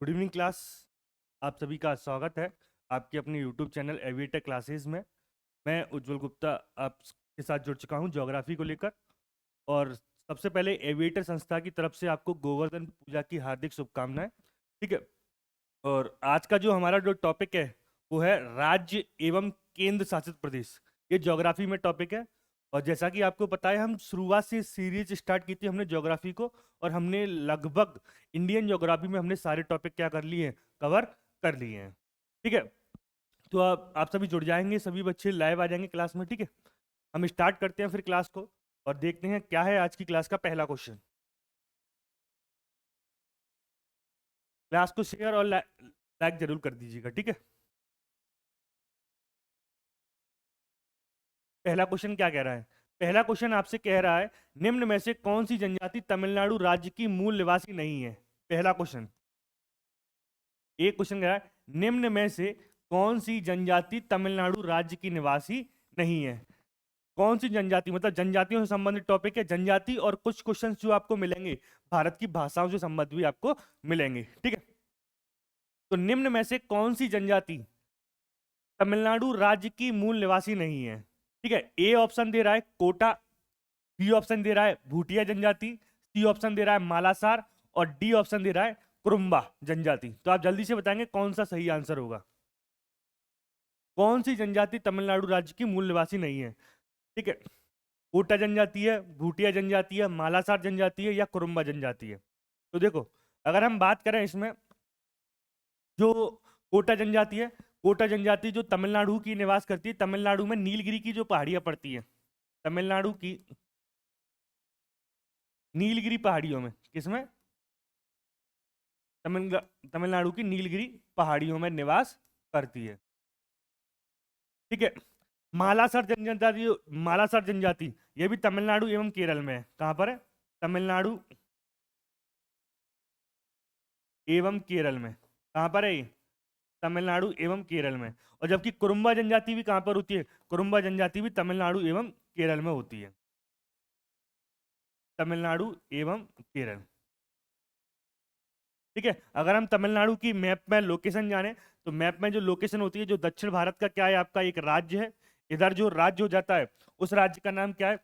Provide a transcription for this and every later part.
Good evening class. आप सभी का स्वागत है आपके अपने यूट्यूब चैनल एविएटर क्लासेस में। मैं उज्जवल गुप्ता आपके साथ जुड़ चुका हूं ज्योग्राफी को लेकर। और सबसे पहले एविएटर संस्था की तरफ से आपको गोवर्धन पूजा की हार्दिक शुभकामनाएं। ठीक है। और आज का जो हमारा जो टॉपिक है वो है राज्य एवं केंद्र शासित प्रदेश। ये ज्योग्राफी में टॉपिक है। और जैसा कि आपको पता है, हम शुरुआत से सीरीज स्टार्ट की थी हमने ज्योग्राफी को, और हमने लगभग इंडियन ज्योग्राफी में हमने सारे टॉपिक क्या कर लिए हैं, कवर कर लिए हैं। ठीक है। तो आप सभी जुड़ जाएंगे, सभी बच्चे लाइव आ जाएंगे क्लास में। ठीक है। हम स्टार्ट करते हैं फिर क्लास को और देखते हैं क्या है आज की क्लास का पहला क्वेश्चन। क्लास को शेयर और लाइक जरूर कर दीजिएगा। ठीक है। पहला क्वेश्चन क्या कह रहा है? पहला क्वेश्चन आपसे कह रहा है, निम्न में से कौन सी जनजाति तमिलनाडु राज्य की मूल निवासी नहीं है? पहला क्वेश्चन। एक क्वेश्चन कह रहा है, निम्न में से कौन सी जनजाति तमिलनाडु राज्य की निवासी नहीं है? कौन सी जनजाति, मतलब जनजातियों से संबंधित टॉपिक है जनजाति, और कुछ क्वेश्चन जो आपको मिलेंगे भारत की भाषाओं से संबंधित भी आपको मिलेंगे। ठीक है। तो निम्न में से कौन सी जनजाति तमिलनाडु राज्य की मूल निवासी नहीं है? ठीक है। ए ऑप्शन दे रहा है कोटा, बी ऑप्शन दे रहा है भूटिया जनजाति, सी ऑप्शन दे रहा है मालासार, और डी ऑप्शन दे रहा है कुरुम्बा जनजाति। तो आप जल्दी से बताएंगे कौन सा सही आंसर होगा। कौन सी जनजाति तमिलनाडु राज्य की मूल निवासी नहीं है? ठीक है। कोटा जनजाति है, भूटिया जनजाति है, मालासार जनजाति है, या कुरुम्बा जनजाति है? तो देखो, अगर हम बात करें इसमें, जो कोटा जनजाति है, कोटा जनजाति जो तमिलनाडु की निवास करती है, तमिलनाडु में नीलगिरी की जो पहाड़ियां पड़ती है, तमिलनाडु की नीलगिरी पहाड़ियों में, किसमें? तमिलनाडु की नीलगिरी पहाड़ियों में निवास करती है। ठीक है। मालासर जनजाति, मालासर जनजाति ये भी तमिलनाडु एवं केरल में है। कहां पर है? तमिलनाडु एवं केरल में। कहां पर है ये? तमिलनाडु एवं केरल में। और जबकि कुरुम्बा जनजाति भी कहां पर होती है? कुरुम्बा जनजाति भी तमिलनाडु एवं केरल में होती है। तमिलनाडु एवं केरल। ठीक है। अगर हम तमिलनाडु की मैप में लोकेशन जाने, तो मैप में जो लोकेशन होती है, जो दक्षिण भारत का क्या है, आपका एक राज्य है। इधर जो राज्य हो जाता है उस राज्य का नाम क्या है?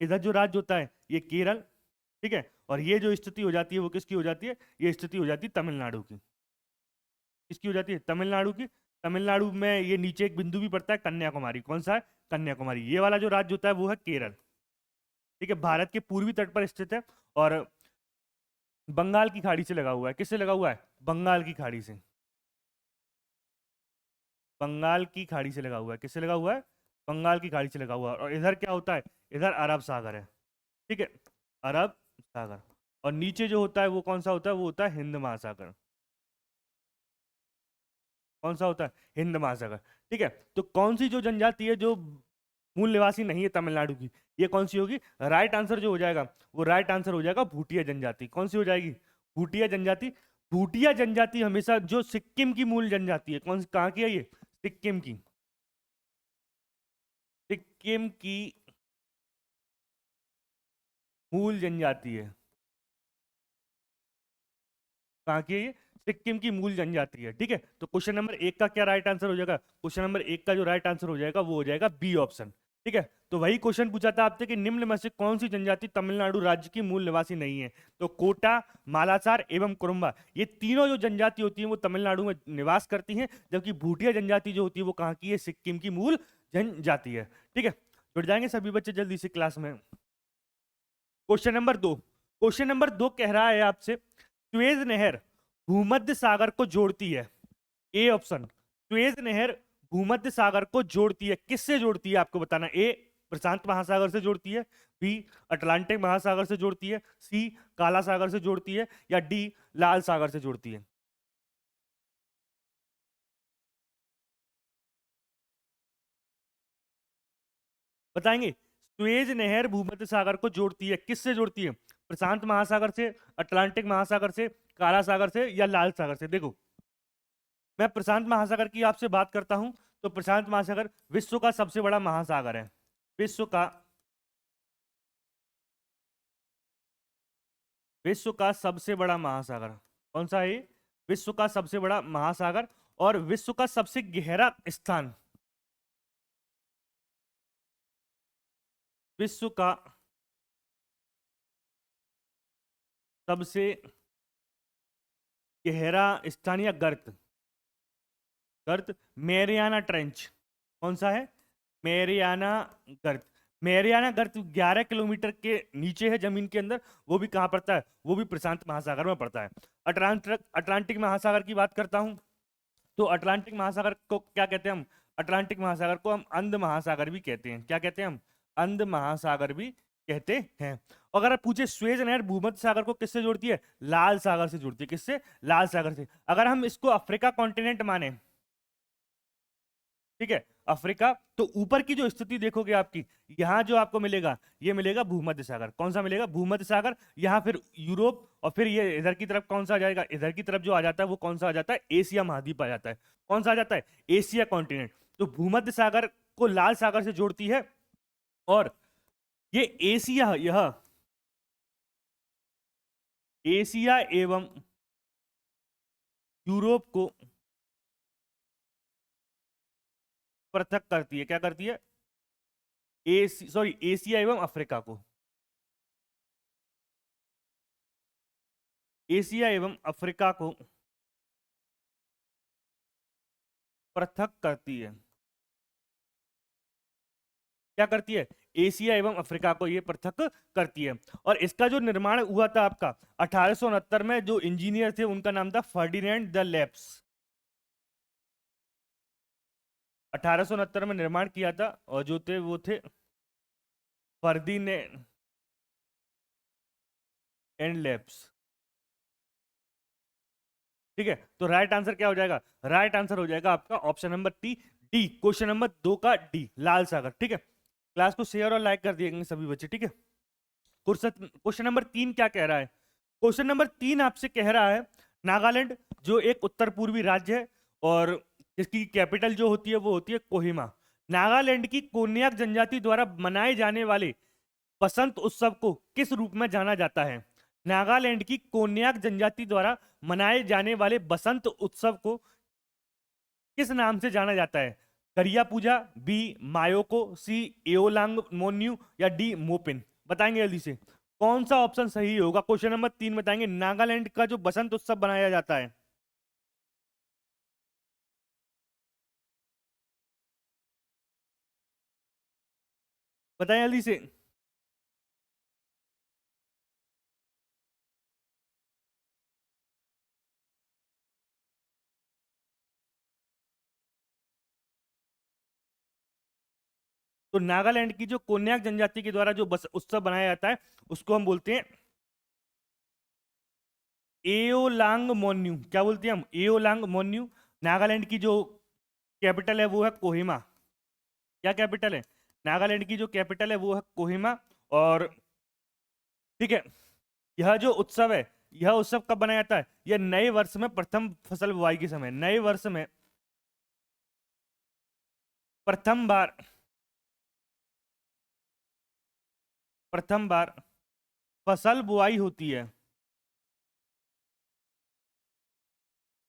इधर जो राज्य होता है ये केरल। ठीक है। और ये जो स्थिति हो जाती है वो किसकी हो जाती है? ये स्थिति हो जाती है तमिलनाडु की। किसकी हो जाती है? तमिलनाडु की। तमिलनाडु में ये नीचे एक बिंदु भी पड़ता है कन्याकुमारी। कौन सा है? कन्याकुमारी। ये वाला जो राज्य होता है वो है केरल। ठीक है। भारत के पूर्वी तट पर स्थित है और बंगाल की खाड़ी से लगा हुआ है। किससे लगा हुआ है? बंगाल की खाड़ी से। बंगाल की खाड़ी से लगा हुआ है। किससे लगा हुआ है? बंगाल की खाड़ी से लगा हुआ है। और इधर क्या होता है? इधर अरब सागर है। ठीक है। अरब सागर। और नीचे जो होता है वो कौन सा होता है? वो होता है हिंद महासागर। कौन सा होता है? हिंद महासागर। ठीक है। तो कौन सी जो जनजाति है जो मूल निवासी नहीं है तमिलनाडु की, ये कौन सी होगी? राइट आंसर जो हो जाएगा वो राइट आंसर हो जाएगा भूटिया जनजाति। कौन सी हो जाएगी? भूटिया जनजाति। भूटिया जनजाति हमेशा जो सिक्किम की मूल जनजाति है, कौन कहाँ की है ये? सिक्किम की। सिक्किम की मूल जनजाति है। कहाँ की है ये? सिक्किम की मूल जनजाति है। ठीक है। तो क्वेश्चन नंबर एक का क्या राइट आंसर हो जाएगा? क्वेश्चन नंबर एक का जो राइट आंसर हो जाएगा वो हो जाएगा बी ऑप्शन। ठीक है। तो वही क्वेश्चन पूछा था आपसे कि निम्न में से कौन सी जनजाति तमिलनाडु राज्य की मूल निवासी नहीं है? तो कोटा, मालासार एवं कुरुम्बा, ये तीनों जो जनजाति होती है वो तमिलनाडु में निवास करती हैं, जबकि भूटिया जनजाति जो होती है वो कहाँ की है? सिक्किम की मूल जनजाति है। ठीक है। जुड़ जाएंगे सभी बच्चे जल्दी से क्लास में। क्वेश्चन नंबर दो। क्वेश्चन नंबर दो कह रहा है आपसे, सुएज नहर भूमध्य सागर को जोड़ती है। ए ऑप्शन, सुएज नहर भूमध्य सागर को जोड़ती है। किससे जोड़ती है आपको बताना। ए प्रशांत महासागर से जोड़ती है, बी अटलांटिक महासागर से जोड़ती है, सी काला सागर से जोड़ती है, या डी लाल सागर से जोड़ती है? बताएंगे। सुएज नहर भूमध्य सागर को जोड़ती है, किससे जोड़ती है? प्रशांत महासागर से, अटलांटिक महासागर से, काला सागर से, या लाल सागर से? देखो, मैं प्रशांत महासागर की आपसे बात करता हूं, तो प्रशांत महासागर विश्व का सबसे बड़ा महासागर है। विश्व का सबसे बड़ा महासागर कौन सा है? विश्व का सबसे बड़ा महासागर और विश्व का सबसे गहरा स्थान, विश्व का सबसे गहरा स्थान या गर्त, गर्त मैरियाना ट्रेंच। कौन सा है? मैरियाना गर्त। मैरियाना गर्त 11 किलोमीटर के नीचे है जमीन के अंदर। वो भी कहाँ पड़ता है? वो भी प्रशांत महासागर में पड़ता है। अटलांटिक महासागर की बात करता हूं तो अटलांटिक महासागर को क्या कहते हैं हम? अटलांटिक महासागर को हम अंध महासागर भी कहते हैं। क्या कहते हैं हम? अंध महासागर भी कहते हैं। अगर आप पूछे स्वेज नहर भूमध्य सागर को किससे जोड़ती है? लाल सागर से जोड़ती है। किससे? लाल सागर से। अगर हम इसको अफ्रीका कॉन्टिनेंट माने, ठीक है, अफ्रीका, तो ऊपर की जो स्थिति देखोगे आपकी, यहां जो आपको मिलेगा ये मिलेगा भूमध्य सागर। कौन सा मिलेगा? भूमध्य सागर। यहां फिर यूरोप, और फिर ये इधर की तरफ कौन सा आ जाएगा? इधर की तरफ जो आ जाता है वो कौन सा आ जाता है? एशिया महाद्वीप आ जाता है। कौन सा आ जाता है? Asia continent. तो भूमध्य सागर को लाल सागर से जोड़ती है और ये एशिया, यह एशिया एवं यूरोप को पृथक करती है। क्या करती है? एशिया एवं अफ्रीका को, एशिया एवं अफ्रीका को पृथक करती है। क्या करती है? एशिया एवं अफ्रीका को ये पृथक करती है। और इसका जो निर्माण हुआ था आपका 1869 में, जो इंजीनियर थे उनका नाम था फर्डिनेंड द लेप्स। 1869 में निर्माण किया था और जो थे वो थे फर्डिनेंड एंड लेप्स। ठीक है, तो राइट आंसर क्या हो जाएगा? राइट आंसर हो जाएगा आपका option number D, question number 2 का डी, लाल सागर। ठीक है, क्लास को शेयर और लाइक कर दिएंगे सभी बच्चे। ठीक है, क्वेश्चन नंबर 3 क्या कह रहा है? क्वेश्चन नंबर 3 आपसे कह रहा है नागालैंड जो एक उत्तर पूर्वी राज्य है और जिसकी कैपिटल जो होती है वो होती है कोहिमा। नागालैंड की कोन्याक जनजाति द्वारा मनाए जाने वाले बसंत उत्सव को किस रूप में जाना जाता है? नागालैंड की कोन्याक जनजाति द्वारा मनाए जाने वाले बसंत उत्सव को किस नाम से जाना जाता है? करिया पूजा, बी मायोको, सी एओलांग मोन्यू या डी मोपिन? बताएंगे जल्दी से कौन सा ऑप्शन सही होगा। क्वेश्चन नंबर 3 बताएंगे नागालैंड का जो बसंत उत्सव मनाया जाता है। बताएं जल्दी से। तो नागालैंड की जो कोन्याक जनजाति के द्वारा जो बस उत्सव बनाया जाता है उसको हम बोलते हैं एओलांग मोन्यू। क्या बोलते हैं हम? एओलांग मोन्यू। नागालैंड की जो कैपिटल है वो है कोहिमा। क्या कैपिटल है? नागालैंड की जो कैपिटल है वो है कोहिमा। और ठीक है, यह जो उत्सव है, यह उत्सव कब बनाया जाता है? यह नए वर्ष में प्रथम फसल बुआई के समय, नए वर्ष में प्रथम बार, प्रथम बार फसल बुआई होती है।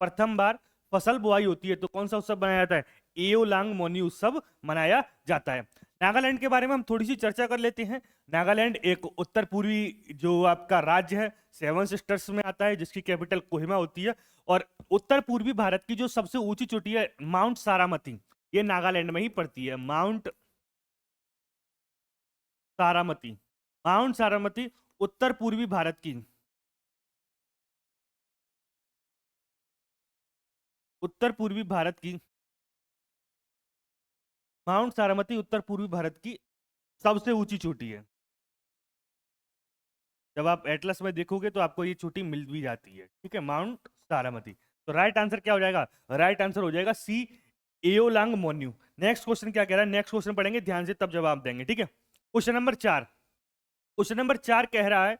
प्रथम बार फसल बुआई होती है तो कौन सा उत्सव मनाया जाता है? एओलांग मोनी उत्सव मनाया जाता है। नागालैंड के बारे में हम थोड़ी सी चर्चा कर लेते हैं। नागालैंड एक उत्तर पूर्वी जो आपका राज्य है, सेवन सिस्टर्स में आता है, जिसकी कैपिटल कोहिमा होती है। और उत्तर पूर्वी भारत की जो सबसे ऊंची चोटी है माउंट सारामती, ये नागालैंड में ही पड़ती है। माउंट सारामती, माउंट सारामती उत्तर पूर्वी भारत की, उत्तर पूर्वी भारत की, माउंट सारामती उत्तर पूर्वी भारत की सबसे ऊंची चोटी है। जब आप एटलस में देखोगे तो आपको ये चोटी मिल भी जाती है। ठीक है, माउंट सारामती। तो राइट आंसर क्या हो जाएगा? राइट आंसर हो जाएगा सी एओलांग मोन्यू। नेक्स्ट क्वेश्चन क्या कह रहा है? नेक्स्ट क्वेश्चन पढ़ेंगे ध्यान से तब जवाब देंगे। ठीक है, क्वेश्चन नंबर 4, क्वेश्चन नंबर 4 कह रहा है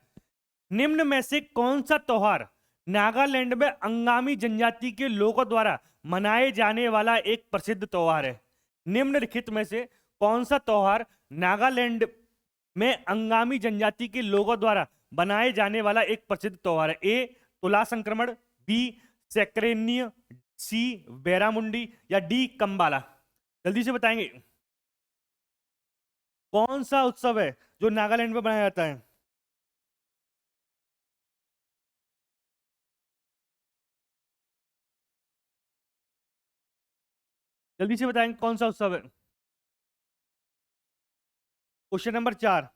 निम्न में से कौन सा त्योहार नागालैंड में अंगामी जनजाति के लोगों द्वारा मनाए जाने वाला एक प्रसिद्ध त्योहार है? निम्नलिखित में से कौन सा त्योहार नागालैंड में अंगामी जनजाति के लोगों द्वारा बनाए जाने वाला एक प्रसिद्ध त्योहार है? ए तुला संक्रमण, बी सैक्रेन्य, सी बैरामुंडी या डी कंबाला? जल्दी से बताएंगे। कौन सा उत्सव है जो नागालैंड में मनाया जाता है? जल्दी से बताएंगे कौन सा उत्सव है। Question number 4।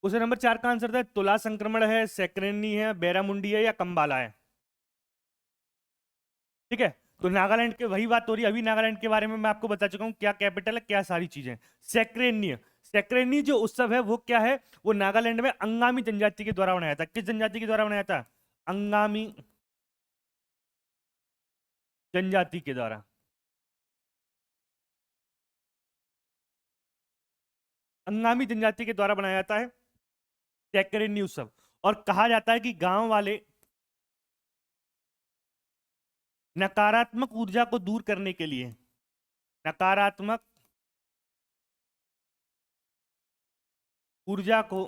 क्वेश्चन नंबर 4 का आंसर था तुला संक्रमण है, सैक्रेनी है, बैरामुंडी है या कंबाला है। ठीक है, तो नागालैंड के वही बात हो रही है। अभी नागालैंड के बारे में मैं आपको बता चुका हूँ, क्या कैपिटल है, क्या सारी चीजें। सैक्रेन्य, सैक्रेनी जो उत्सव है वो क्या है, वो नागालैंड में अंगामी जनजाति के द्वारा बनाया था। किस जनजाति के द्वारा बनाया था? अंगामी जनजाति के द्वारा। अंगामी जनजाति के द्वारा बनाया जाता है सैक्रेनी उत्सव। और कहा जाता है कि गांव वाले नकारात्मक ऊर्जा को दूर करने के लिए, नकारात्मक ऊर्जा को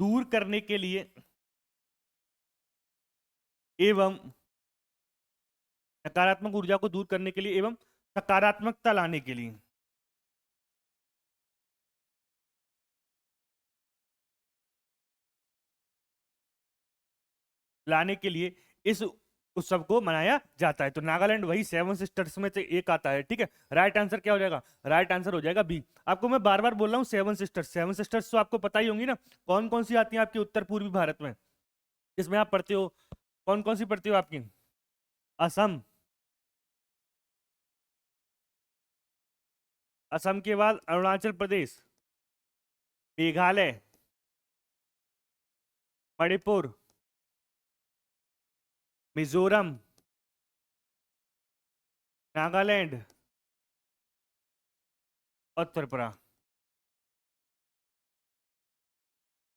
दूर करने के लिए एवं नकारात्मक ऊर्जा को दूर करने के लिए एवं सकारात्मकता लाने के लिए इस उत्सव को मनाया जाता है। तो नागालैंड वही सेवन सिस्टर्स में से एक आता है। ठीक है, राइट आंसर क्या हो जाएगा? राइट आंसर हो जाएगा बी। आपको मैं बार बार बोल रहा हूँ सेवन सिस्टर्स, सेवन सिस्टर्स तो आपको पता ही होंगी ना, कौन कौन सी आती है आपके उत्तर पूर्वी भारत में, जिसमें आप पढ़ते हो। कौन कौन सी पढ़ती हो आपकी? असम, असम के बाद अरुणाचल प्रदेश, मेघालय, मणिपुर, मिजोरम, नागालैंड और त्रिपुरा।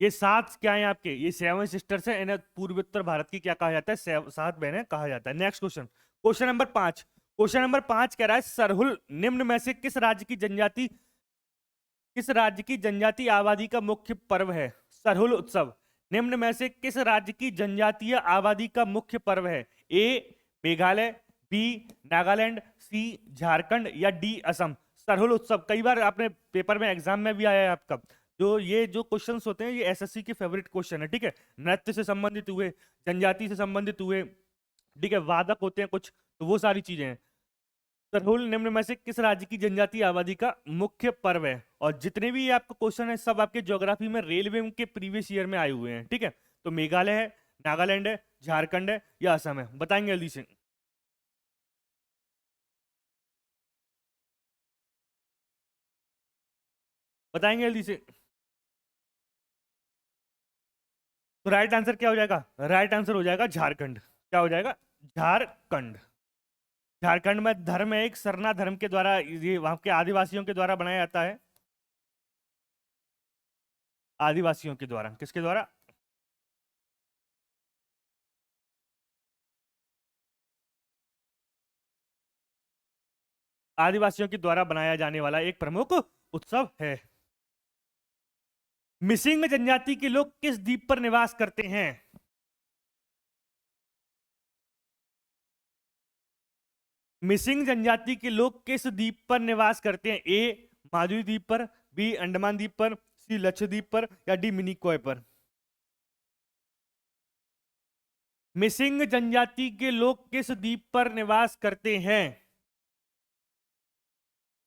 ये सात क्या है आपके? ये सेवन सिस्टर्स है। इन्हें पूर्वोत्तर भारत की क्या कहा जाता है? सात बहनें कहा जाता है। Next question, question number 5। Question number 5 कह रहा है सरहुल निम्न में से किस राज्य की जनजाति आबादी का मुख्य पर्व है? सरहुल उत्सव निम्न में से किस राज्य की जनजातीय आबादी का मुख्य पर्व है? ए मेघालय, बी नागालैंड, सी झारखंड या डी असम? सरहुल उत्सव कई बार आपने पेपर में एग्जाम में भी आया है आपका। जो ये जो क्वेश्चंस होते हैं ये एसएससी के फेवरेट क्वेश्चन है। ठीक है, नृत्य से संबंधित हुए, जनजाति से संबंधित हुए, ठीक है, वादक होते हैं कुछ, तो वो सारी चीजें हैं। सरहुल निम्न में से किस राज्य की जनजातीय आबादी का मुख्य पर्व है? और जितने भी आपको क्वेश्चन है सब आपके ज्योग्राफी में रेलवे के प्रीवियस ईयर में आए हुए हैं। ठीक है, तो मेघालय है, नागालैंड है, झारखंड है या असम है? बताएंगे जल्दी से। बताएंगे जल्दी से। तो राइट आंसर क्या हो जाएगा? राइट आंसर हो जाएगा झारखंड। क्या हो जाएगा? झारखंड। झारखंड में धर्म है एक सरना धर्म के द्वारा, ये वहां के आदिवासियों के द्वारा बनाया जाता है। आदिवासियों के द्वारा, किसके द्वारा? आदिवासियों के द्वारा बनाया जाने वाला एक प्रमुख उत्सव है। मिसिंग जनजाति के लोग किस द्वीप पर निवास करते हैं? मिसिंग जनजाति के लोग किस द्वीप पर निवास करते हैं? ए मालदीव द्वीप पर, बी अंडमान द्वीप पर, सी लक्षद्वीप पर या डी मिनिकॉय पर? मिसिंग जनजाति के लोग किस द्वीप पर निवास करते हैं?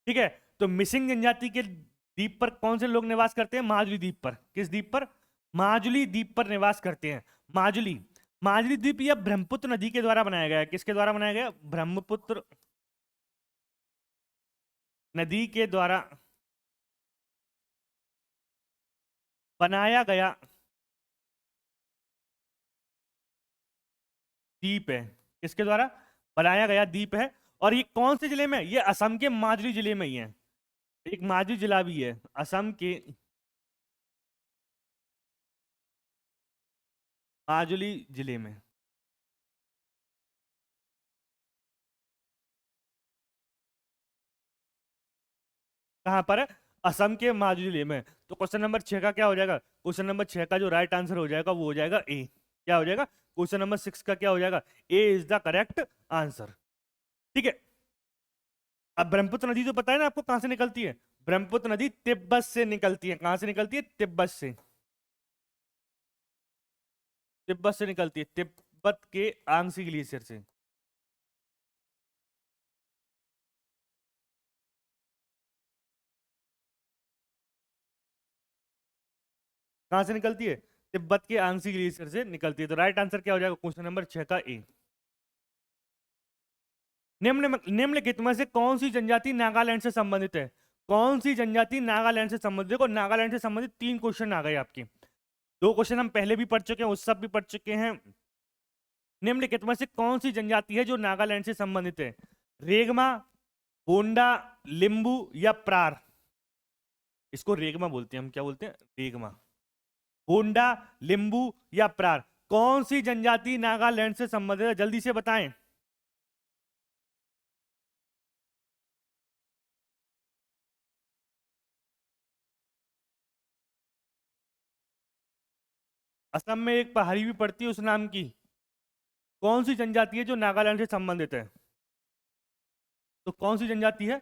ठीक है, तो मिसिंग जनजाति के द्वीप पर कौन से लोग निवास करते हैं? माजुली द्वीप पर। किस द्वीप पर? माजुली द्वीप पर निवास करते हैं। माजुली, माजुली द्वीप यह ब्रह्मपुत्र नदी के द्वारा बनाया गया है। किसके द्वारा बनाया गया? ब्रह्मपुत्र नदी के द्वारा बनाया गया द्वीप है। किसके द्वारा बनाया गया द्वीप है? और ये कौन से जिले में? ये असम के माजुली जिले में ही है। एक माजुली जिला भी है असम के, माजुली जिले में। कहां पर है? असम के माजुली जिले में। तो क्वेश्चन नंबर 6 का क्या हो जाएगा? क्वेश्चन नंबर 6 का जो राइट आंसर हो जाएगा वो हो जाएगा ए। क्या हो जाएगा? क्वेश्चन नंबर 6 का क्या हो जाएगा? ए इज द करेक्ट आंसर। ठीक है। अब ब्रह्मपुत्र नदी तो पता है ना आपको कहां से निकलती है? ब्रह्मपुत्र नदी तिब्बत से निकलती है। कहां से निकलती है? तिब्बत से। तिब्बत से निकलती है, तिब्बत के आंगसी ग्लेशियर से। कहां से निकलती है? तिब्बत के आंगसी ग्लेशियर से निकलती है। तो राइट आंसर क्या हो जाएगा क्वेश्चन नंबर 6 का ए। निम्नलिखित में से कौन सी जनजाति नागालैंड से संबंधित है? कौन सी जनजाति नागालैंड से संबंधित? देखो नागालैंड से संबंधित 3 क्वेश्चन आ गए आपके। 2 क्वेश्चन हम पहले भी पढ़ चुके हैं, उस सब भी पढ़ चुके हैं। निम्नलिखित में से कौन सी जनजाति है जो नागालैंड से संबंधित है? रेगमा, गोंडा, लिंबू या प्रार? इसको रेगमा बोलते हैं हम। क्या बोलते हैं? रेगमा। गोंडा, लिंबू या प्रार, कौन सी जनजाति नागालैंड से संबंधित है? जल्दी से बताएं। असम में एक पहाड़ी भी पड़ती है उस नाम की। कौन सी जनजाति है जो नागालैंड से संबंधित है? तो कौन सी जनजाति है?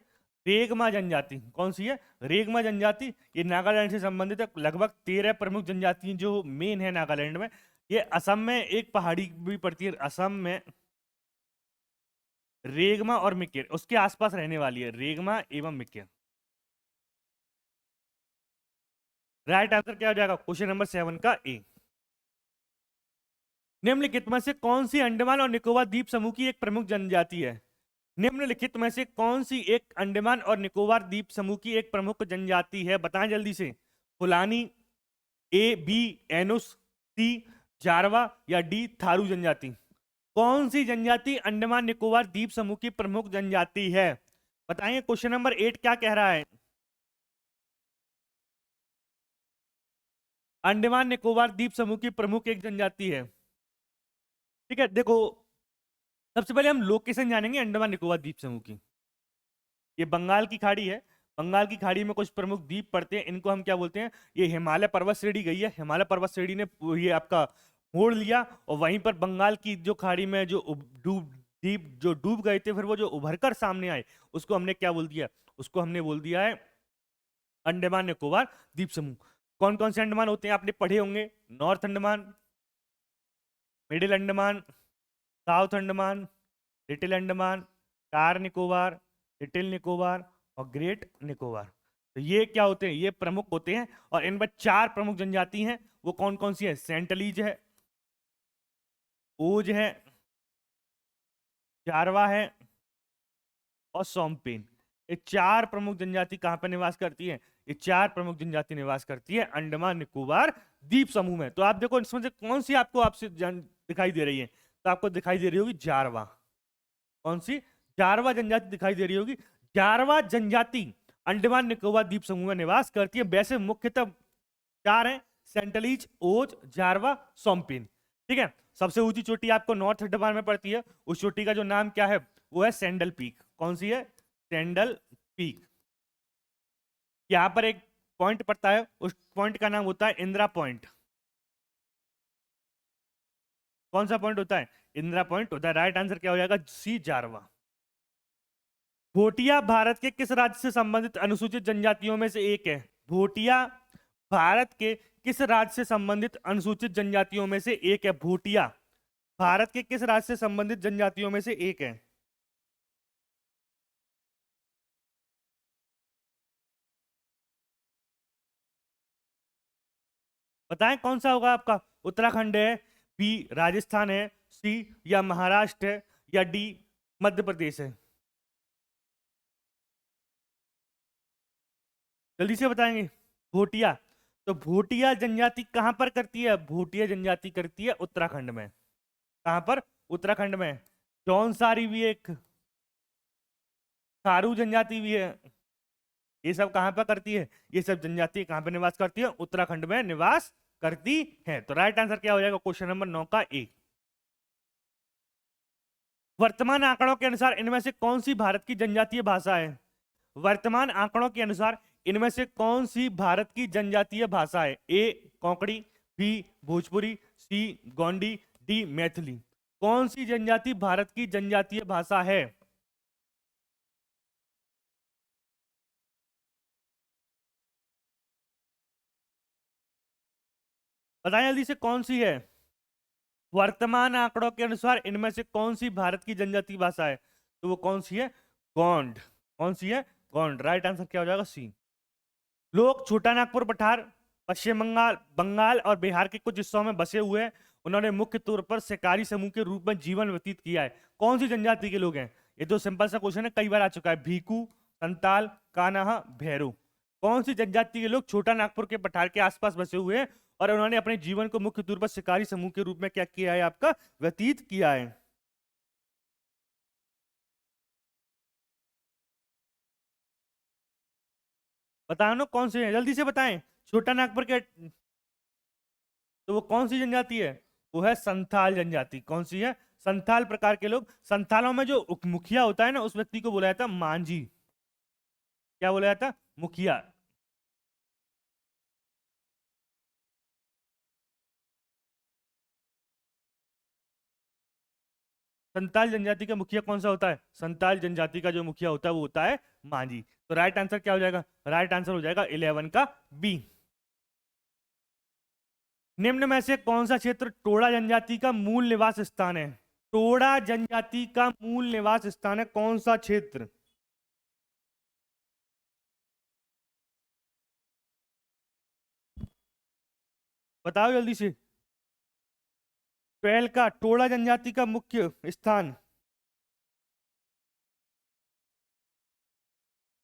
रेगमा जनजाति। कौन सी है? रेगमा जनजाति। ये नागालैंड से संबंधित है। लगभग 13 प्रमुख जनजाति जो मेन है नागालैंड में। ये असम में एक पहाड़ी भी पड़ती है, असम में रेगमा और मिकेर, उसके आसपास रहने वाली है रेगमा एवं मिकेर। राइट आंसर क्या हो जाएगा क्वेश्चन नंबर 7 का ए। निम्नलिखित में से कौन सी अंडमान और निकोबार द्वीप समूह की एक प्रमुख जनजाति है? निम्नलिखित में से कौन सी एक अंडमान और निकोबार द्वीप समूह की एक प्रमुख जनजाति है? बताएं जल्दी से। फुलानी, ए बी एनुस, सी जारवा या डी थारू जनजाति? कौन सी जनजाति अंडमान निकोबार द्वीप समूह की प्रमुख जनजाति है? बताएंगे। क्वेश्चन नंबर 8 क्या कह रहा है? अंडमान निकोबार द्वीप समूह की प्रमुख एक जनजाति है। ठीक है, देखो सबसे पहले हम लोकेशन जानेंगे अंडमान निकोबार द्वीप समूह की। ये बंगाल की खाड़ी है। बंगाल की खाड़ी में कुछ प्रमुख द्वीप पड़ते हैं, इनको हम क्या बोलते हैं? ये हिमालय पर्वत श्रेणी गई है, हिमालय पर्वत श्रेणी ने ये आपका मोड़ लिया और वहीं पर बंगाल की जो खाड़ी में जो द्वीप जो डूब गए थे, फिर वो जो उभर कर सामने आए, उसको हमने क्या बोल दिया? उसको हमने बोल दिया है अंडमान निकोबार द्वीप समूह। कौन कौन से अंडमान होते हैं आपने पढ़े होंगे? North Andaman, middle Andaman, south Andaman, little Andaman, car Nicobar, little Nicobar और ग्रेट निकोबार। तो ये क्या होते हैं? ये प्रमुख होते हैं और इनमें 4 प्रमुख जनजाति हैं। वो कौन कौन सी है? सेंटलीज है, ओज है, जारवा है और सोमपेन। ये 4 प्रमुख जनजाति कहां पर निवास करती है? ये 4 प्रमुख जनजाति निवास करती है अंडमान निकोबार द्वीप समूह में। तो आप देखो इसमें से कौन सी आपको आपसे दिखाई दे रही है? तो आपको दिखाई दे रही होगी जारवा। कौन सी? जारवा जनजाति दिखाई दे रही होगी। जारवा जनजाति अंडमान निकोबार द्वीप समूह में निवास करती है। वैसे मुख्यतः 4 हैं, सेंटलीज, ओज, जारवा, सोमपेन। ठीक है। सबसे ऊंची चोटी आपको नॉर्थ अंडमान में पड़ती है। उस चोटी का जो नाम क्या है? वो है सैंडल पीक। कौन सी है? Sandal peak. यहां पर एक पॉइंट पड़ता है, उस पॉइंट का नाम होता है इंदिरा पॉइंट। कौन सा पॉइंट होता है? इंदिरा पॉइंट होता है। राइट आंसर क्या हो जाएगा? सी जारवा। भोटिया भारत के किस राज्य से संबंधित अनुसूचित जनजातियों में से एक है? भोटिया भारत के किस राज्य से संबंधित अनुसूचित जनजातियों में से एक है? भोटिया भारत के किस राज्य से संबंधित जनजातियों में से एक है? बताएं कौन सा होगा आपका? उत्तराखंड है, बी राजस्थान है, सी या महाराष्ट्र है या डी मध्य प्रदेश है? जल्दी से बताएंगे। भोटिया। तो भोटिया जनजाति कहां पर करती है? भोटिया जनजाति करती है उत्तराखंड में। कहां पर? उत्तराखंड में। जौनसारी भी एक, थारू जनजाति भी है। ये सब कहां पर करती है? ये सब जनजाति कहां पर निवास करती है? उत्तराखंड में निवास करती है। तो राइट आंसर क्या हो जाएगा क्वेश्चन नंबर 9 का ए। वर्तमान आंकड़ों के अनुसार इनमें से कौन सी भारत की जनजातीय भाषा है? वर्तमान आंकड़ों के अनुसार इनमें से कौन सी भारत की जनजातीय भाषा है? ए कोंकणी, बी भोजपुरी, सी गोंडी, डी मैथिली। कौन सी जनजाति भारत की जनजातीय भाषा है? बताएं जल्दी से, कौन सी है? वर्तमान आंकड़ों के अनुसार इनमें से कौन सी भारत की जनजातीय भाषा है? तो वो कौन सी है? गोंड। कौन सी है? गोंड। राइट आंसर क्या हो जाएगा? सी। लोग छोटा नागपुर पठार, पश्चिम बंगाल, बंगाल और बिहार के कुछ हिस्सों में बसे हुए हैं। उन्होंने मुख्य तौर पर शिकारी समूह के रूप में जीवन व्यतीत किया है। कौन सी जनजाति के लोग हैं? ये तो सिंपल सा क्वेश्चन है, कई बार आ चुका है। भीकू, संताल, कान्हा, भैरू। कौन सी जनजाति के लोग छोटा नागपुर के पठार के आसपास बसे हुए हैं और उन्होंने अपने जीवन को मुख्य तौर पर शिकारी समूह के रूप में क्या किया है? आपका व्यतीत किया है। बताओ ना कौन से हैं, जल्दी से बताएं। छोटा नागपुर के, तो वो कौन सी जनजाति है? वो है संथाल जनजाति। कौन सी है? संथाल प्रकार के लोग। संथालों में जो मुखिया होता है ना, उस व्यक्ति को बोला जाता है मांझी। क्या बोला जाता है? मुखिया। संताल जनजाति का मुखिया कौन सा होता है? संताल जनजाति का जो मुखिया होता है वो होता है मांझी। तो राइट आंसर क्या हो जाएगा? राइट आंसर हो जाएगा 11 का बी। निम्न में से कौन सा क्षेत्र टोडा जनजाति का मूल निवास स्थान है? टोडा जनजाति का मूल निवास स्थान है कौन सा क्षेत्र? बताओ जल्दी से। पहल का टोडा जनजाति का मुख्य स्थान,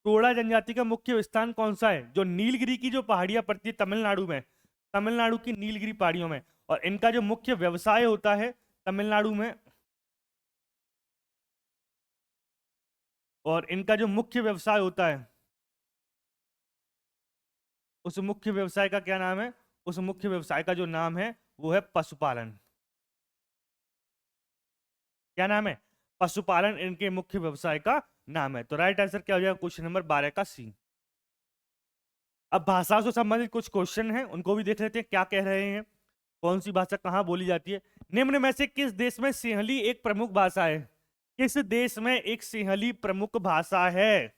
टोडा जनजाति का मुख्य स्थान कौन सा है? जो नीलगिरी की जो पहाड़ियां पड़ती है तमिलनाडु में, तमिलनाडु की नीलगिरी पहाड़ियों में, और इनका जो मुख्य व्यवसाय होता है तमिलनाडु में, और इनका जो मुख्य व्यवसाय होता है, उस मुख्य व्यवसाय का क्या नाम है? उस मुख्य व्यवसाय का जो नाम है वो है पशुपालन। क्या नाम है? पशुपालन इनके मुख्य व्यवसाय का नाम है। तो राइट आंसर क्या हो जाएगा? क्वेश्चन नंबर 12 का सी। अब भाषा से संबंधित कुछ क्वेश्चन हैं, उनको भी देख लेते हैं क्या कह रहे हैं। कौन सी भाषा कहाँ बोली जाती है? निम्न में से किस देश में सिंहली एक प्रमुख भाषा है? किस देश में एक सिंहली प्रमुख भाषा है?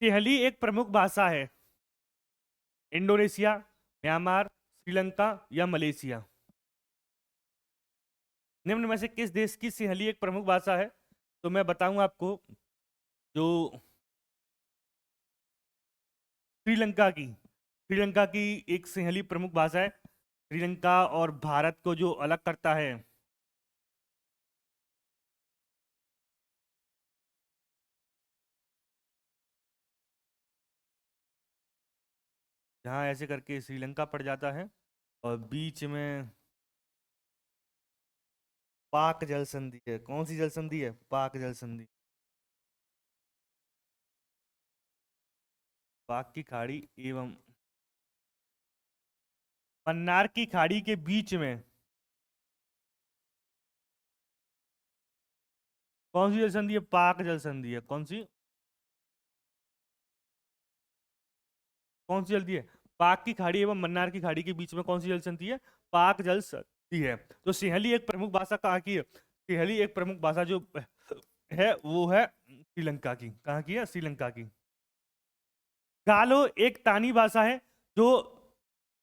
सिंहली एक प्रमुख भाषा है। इंडोनेशिया, म्यांमार, श्रीलंका या मलेशिया। निम्न में से किस देश की सिंहली एक प्रमुख भाषा है? तो मैं बताऊंगा आपको, जो श्रीलंका की एक सिंहली प्रमुख भाषा है। श्रीलंका और भारत को जो अलग करता है, जहाँ ऐसे करके श्रीलंका पड़ जाता है और बीच में पाक जल संधि है। कौन सी जल संधि है? पाक जल संधि। पाक की खाड़ी एवं मन्नार की खाड़ी के बीच में कौन सी जल संधि है? पाक जल संधि है। कौन सी? कौन सी जल्दी है? पाक की खाड़ी एवं मन्नार की खाड़ी के बीच में कौन सी जल संधि है? पाक जल संधि है। तो सिंहली एक प्रमुख भाषा कहाँ की है? सिंहली एक प्रमुख भाषा जो है वो है श्रीलंका की। कहाँ की है? श्रीलंका की। गालो एक तानी भाषा है जो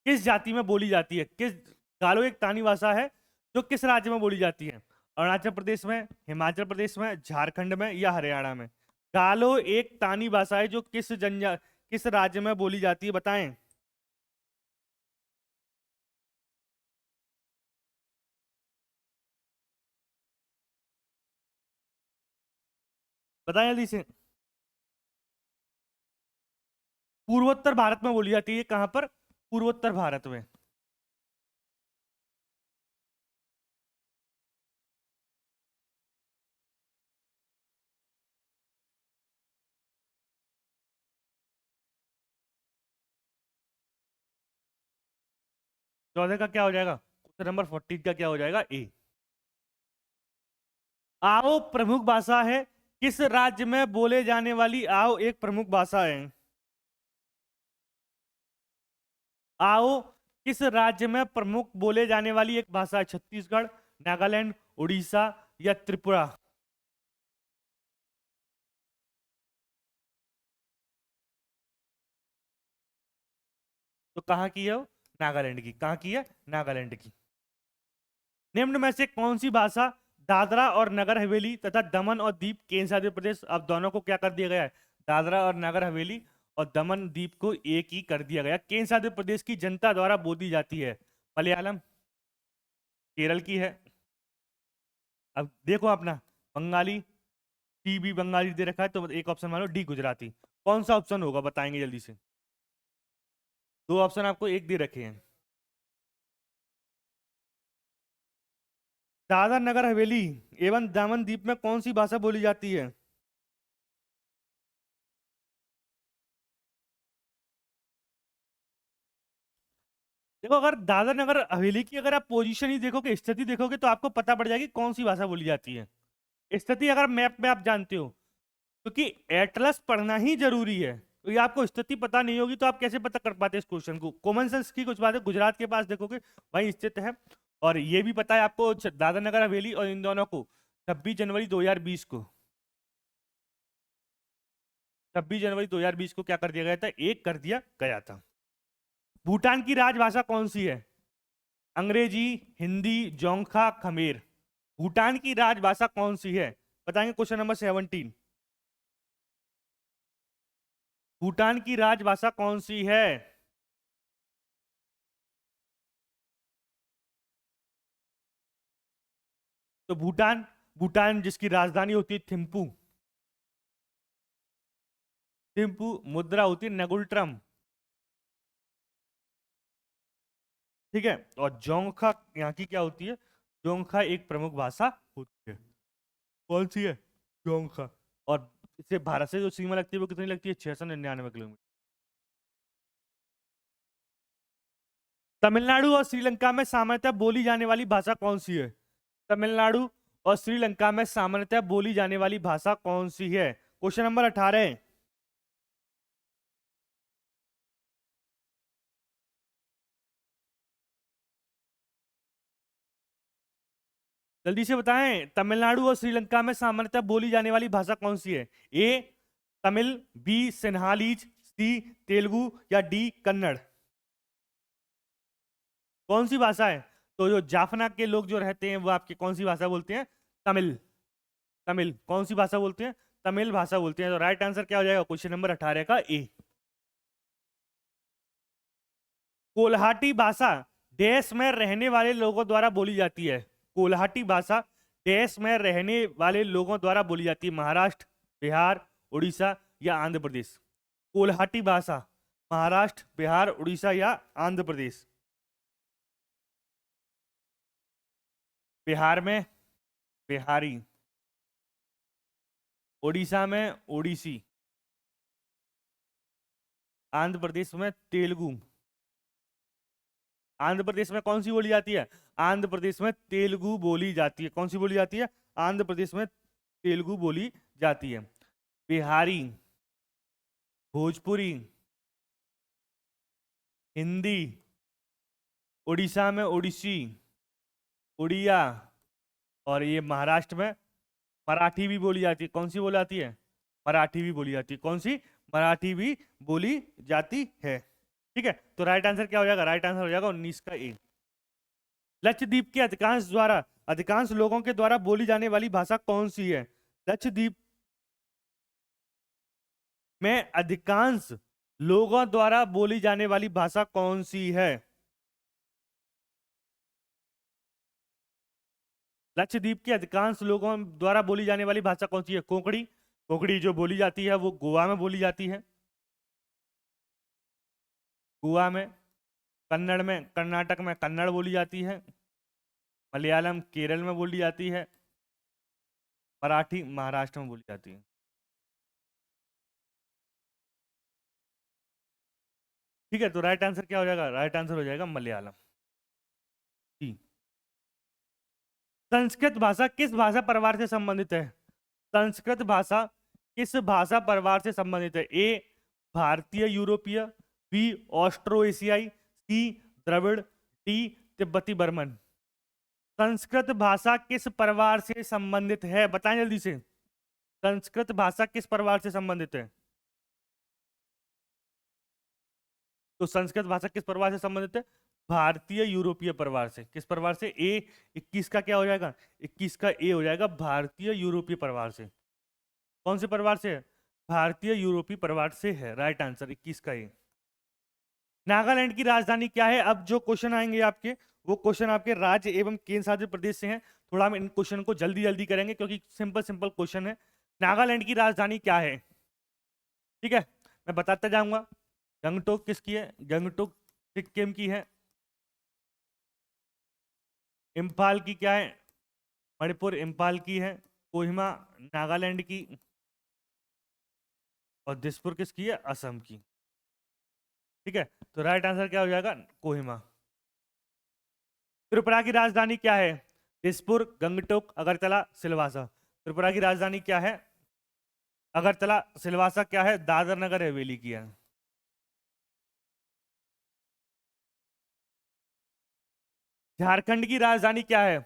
किस जाति में बोली जाती है? गालो एक तानी भाषा है जो किस राज्य में बोली जाती है? अरुणाचल प्रदेश में, हिमाचल प्रदेश में, झारखंड में या हरियाणा में? गालो एक तानी भाषा है जो किस राज्य में बोली जाती है? बताएं। बताएं जल्दी से। पूर्वोत्तर भारत में बोली जाती है। कहां पर? पूर्वोत्तर भारत में। 14 का क्या हो जाएगा? क्वेश्चन नंबर 14 का क्या हो जाएगा? ए। आओ प्रमुख भाषा है, किस राज्य में बोले जाने वाली आओ एक प्रमुख भाषा है? आओ किस राज्य में प्रमुख बोले जाने वाली एक भाषा है? छत्तीसगढ़, नागालैंड, उड़ीसा या त्रिपुरा? तो कहाँ की है वो? नागालैंड की। कहाँ की है? नागालैंड की। निम्न में से कौन सी भाषा दादरा और नगर हवेली तथा दमन और दीप केंद्र शासित प्रदेश, अब दोनों को क्या कर दिया गया है? दादरा और नगर हवेली और दमन द्वीप को एक ही कर दिया गया। केंद्र शासित प्रदेश की जनता द्वारा बोली जाती है? मलयालम, केरल की है। अब देखो अपना बंगाली, टी भी बंगाली दे रखा है, तो एक ऑप्शन मानो डी गुजराती। कौन सा ऑप्शन होगा बताएंगे जल्दी से? दो ऑप्शन आपको एक दे रखे हैं। दादरा नगर हवेली एवं दमन द्वीप में कौन सी भाषा बोली जाती है? देखो, अगर दादरा नगर हवेली की अगर आप पोजीशन ही देखोगे, स्थिति देखोगे, तो आपको पता पड़ जाएगी कौन सी भाषा बोली जाती है। स्थिति अगर मैप में आप जानते हो, क्योंकि एटलस पढ़ना ही जरूरी है। तो ये आपको स्थिति पता नहीं होगी तो आप कैसे पता कर पाते इस क्वेश्चन को? कॉमन सेंस की कुछ बात है, गुजरात के पास देखोगे वहीं स्थित है। और ये भी पता है आपको दादरा नगर हवेली और इन दोनों को 26 जनवरी 2020 को, 26 जनवरी 2020 को क्या कर दिया गया था? एक कर दिया गया था। भूटान की राजभाषा कौन सी है? अंग्रेजी, हिंदी, जोंगखा, खमेर? भूटान की राजभाषा कौन सी है? बताएंगे क्वेश्चन नंबर 17। भूटान की राजभाषा कौन सी है? तो भूटान, भूटान जिसकी राजधानी होती है थिम्पू, थिम्पू मुद्रा होती है नगुल्ट्रम। ठीक है, और जोंगखा यहाँ की क्या होती है? जोंगखा एक प्रमुख भाषा होती है। कौन सी है? जोंगखा। और इसे भारत से जो सीमा लगती है वो कितनी लगती है? 699 किलोमीटर। तमिलनाडु और श्रीलंका में सामान्यतः बोली जाने वाली भाषा कौन सी है? तमिलनाडु और श्रीलंका में सामान्यतः बोली जाने वाली भाषा कौन सी है? Question number 18। जल्दी से बताएं, तमिलनाडु और श्रीलंका में सामान्यतः बोली जाने वाली भाषा कौन सी है? ए तमिल, बी सिन्हालीज, सी तेलुगु या डी कन्नड़? कौन सी भाषा है? तो जो जाफना के लोग जो रहते हैं वो आपके कौन सी भाषा बोलते हैं? तमिल। तमिल कौन सी भाषा बोलते हैं? तमिल भाषा बोलते हैं। तो राइट आंसर क्या हो जाएगा क्वेश्चन नंबर 18 का? ए। कोल्हाटी भाषा देश में रहने वाले लोगों द्वारा बोली जाती है? कोल्हाटी भाषा देश में रहने वाले लोगों द्वारा बोली जाती है? महाराष्ट्र, बिहार, उड़ीसा या आंध्र प्रदेश? कोल्हाटी भाषा महाराष्ट्र, बिहार, उड़ीसा या आंध्र प्रदेश? बिहार में बिहारी, उड़ीसा में ओडिसी, आंध्र प्रदेश में तेलुगु। आंध्र प्रदेश में कौन सी बोली जाती है? आंध्र प्रदेश में तेलुगु बोली जाती है। कौन सी बोली जाती है? आंध्र प्रदेश में तेलुगु बोली जाती है। बिहारी, भोजपुरी, हिंदी, उड़ीसा में ओडिसी, उड़िया, और ये महाराष्ट्र में मराठी भी बोली जाती है। कौन सी बोली जाती है? मराठी भी बोली जाती है। कौन सी? मराठी भी बोली जाती है। ठीक है, तो राइट आंसर क्या हो जाएगा? राइट आंसर हो जाएगा 19 का ए। लक्षद्वीप के अधिकांश लोगों के द्वारा बोली जाने वाली भाषा कौन सी है? लक्षद्वीप में अधिकांश लोगों द्वारा बोली जाने वाली भाषा कौन सी है? लक्षद्वीप के अधिकांश लोगों द्वारा बोली जाने वाली भाषा कौन सी है? कोंकणी, कोंकणी जो बोली जाती है वो गोवा में बोली जाती है। गोवा में, कन्नड़ में कर्नाटक में कन्नड़ बोली जाती है। मलयालम केरल में बोली जाती है। मराठी महाराष्ट्र में बोली जाती है। ठीक है, तो राइट आंसर क्या हो जाएगा? राइट आंसर हो जाएगा मलयालम। जी। संस्कृत भाषा किस भाषा परिवार से संबंधित है? संस्कृत भाषा किस भाषा परिवार से संबंधित है? ए भारतीय यूरोपीय, बी ऑस्ट्रो एशियाई, सी द्रविड़, डी तिब्बती बर्मन। संस्कृत भाषा किस परिवार से संबंधित है? बताएं जल्दी से। संस्कृत भाषा किस परिवार से संबंधित है? तो संस्कृत भाषा किस परिवार से संबंधित है? भारतीय यूरोपीय परिवार से। किस परिवार से? ए 21 का क्या हो जाएगा? 21 का ए हो जाएगा भारतीय यूरोपीय परिवार से। कौन से परिवार से है? भारतीय यूरोपीय परिवार से है। राइट आंसर 21 का ए। नागालैंड की राजधानी क्या है? अब जो क्वेश्चन आएंगे आपके, वो क्वेश्चन आपके राज्य एवं केंद्र शासित प्रदेश से हैं। थोड़ा हम इन क्वेश्चन को जल्दी जल्दी करेंगे क्योंकि सिंपल सिंपल क्वेश्चन है। नागालैंड की राजधानी क्या है? ठीक है, मैं बताता जाऊंगा। गंगटोक किसकी है? गंगटोक सिक्किम की है। इम्फाल की क्या है? मणिपुर इम्फाल की है। कोहिमा नागालैंड की। और दिसपुर किसकी है? असम की। ठीक है, तो राइट आंसर क्या हो जाएगा? कोहिमा। त्रिपुरा की राजधानी क्या है? दिसपुर, गंगटोक, अगरतला, सिलवासा। त्रिपुरा की राजधानी क्या है? अगरतला। सिलवासा क्या है? दादर नगर हवेली की है। झारखंड की राजधानी क्या है?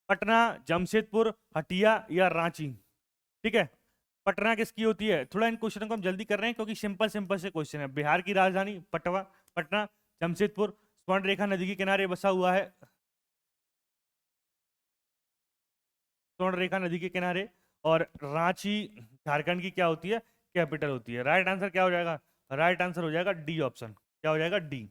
पटना, जमशेदपुर, हटिया या रांची। ठीक है, पटना किसकी होती है? थोड़ा इन क्वेश्चन को हम जल्दी कर रहे हैं क्योंकि सिंपल सिंपल से क्वेश्चन है। बिहार की राजधानी पटना, जमशेदपुर स्वर्ण रेखा नदी के किनारे बसा हुआ है। स्वर्ण रेखा नदी के किनारे। और रांची झारखंड की क्या होती है? कैपिटल होती है। राइट आंसर क्या हो जाएगा? राइट आंसर हो जाएगा डी ऑप्शन। क्या हो जाएगा? डी।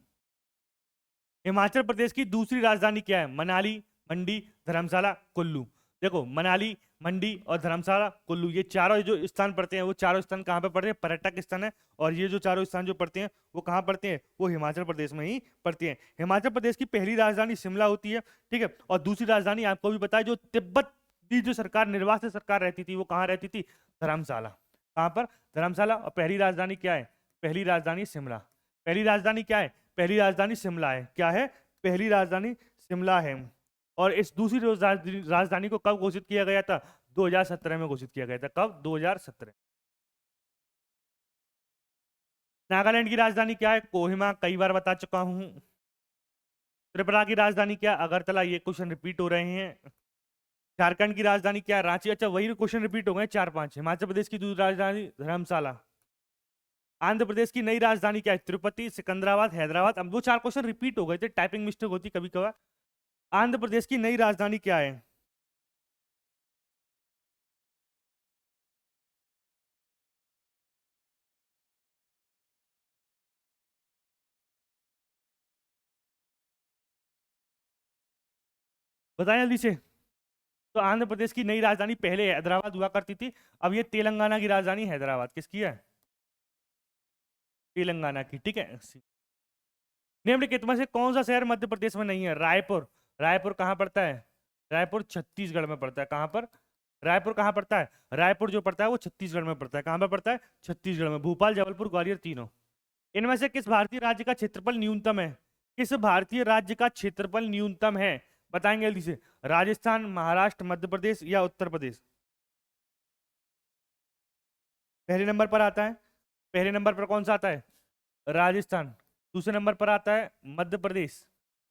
हिमाचल प्रदेश की दूसरी राजधानी क्या है? मनाली, मंडी, धर्मशाला, कुल्लू। देखो, मनाली, मंडी और धर्मशाला, कुल्लू, ये चारों जो स्थान पड़ते हैं, वो चारों स्थान कहाँ पे पड़ते हैं? पर्यटक स्थान है। और ये जो चारों स्थान जो पड़ते हैं वो कहाँ पड़ते हैं? वो हिमाचल प्रदेश में ही पड़ते हैं। हिमाचल प्रदेश की पहली राजधानी शिमला होती है। ठीक है, और दूसरी राजधानी आपको भी पता है, जो तिब्बत की जो सरकार, निर्वासित सरकार रहती थी, वो कहाँ रहती थी? धर्मशाला। कहाँ पर? धर्मशाला। और पहली राजधानी क्या है? पहली राजधानी शिमला। पहली राजधानी क्या है? पहली राजधानी शिमला है। क्या है? पहली राजधानी शिमला है। और इस दूसरी राजधानी को कब घोषित किया गया था? 2017 में घोषित किया गया था। कब? 2017। नागालैंड की राजधानी क्या है? कोहिमा, कई बार बता चुका हूं। त्रिपुरा की राजधानी क्या? अगरतला। ये क्वेश्चन रिपीट हो रहे हैं। झारखंड की राजधानी क्या? रांची। अच्छा, वही क्वेश्चन रिपीट हो गए 4-5। हिमाचल प्रदेश की दूसरी राजधानी धर्मशाला। आंध्र प्रदेश की नई राजधानी क्या है? तिरुपति, सिकंदराबाद, हैदराबाद। अब 2-4 क्वेश्चन रिपीट हो गए थे, टाइपिंग मिस्टेक होती कभी कभार। आंध्र प्रदेश की नई राजधानी क्या है? बताएं जल्दी से। तो आंध्र प्रदेश की नई राजधानी पहले हैदराबाद हुआ करती थी। अब ये तेलंगाना की राजधानी हैदराबाद। किसकी है? तेलंगाना की। ठीक है, निम्नलिखित में से कौन सा शहर मध्य प्रदेश में नहीं है? रायपुर। रायपुर कहाँ पड़ता है? रायपुर छत्तीसगढ़ में पड़ता है। कहाँ पर? रायपुर कहाँ पड़ता है? रायपुर जो पड़ता है वो छत्तीसगढ़ में पड़ता है। कहाँ पर पड़ता है? छत्तीसगढ़ में। भोपाल, जबलपुर, ग्वालियर, तीनों। इनमें से किस भारतीय राज्य का क्षेत्रफल न्यूनतम है? किस भारतीय राज्य का क्षेत्रफल न्यूनतम है? बताएंगे जल्दी से। राजस्थान, महाराष्ट्र, मध्य प्रदेश या उत्तर प्रदेश। पहले नंबर पर आता है। पहले नंबर पर कौन सा आता है? राजस्थान। दूसरे नंबर पर आता है मध्य प्रदेश।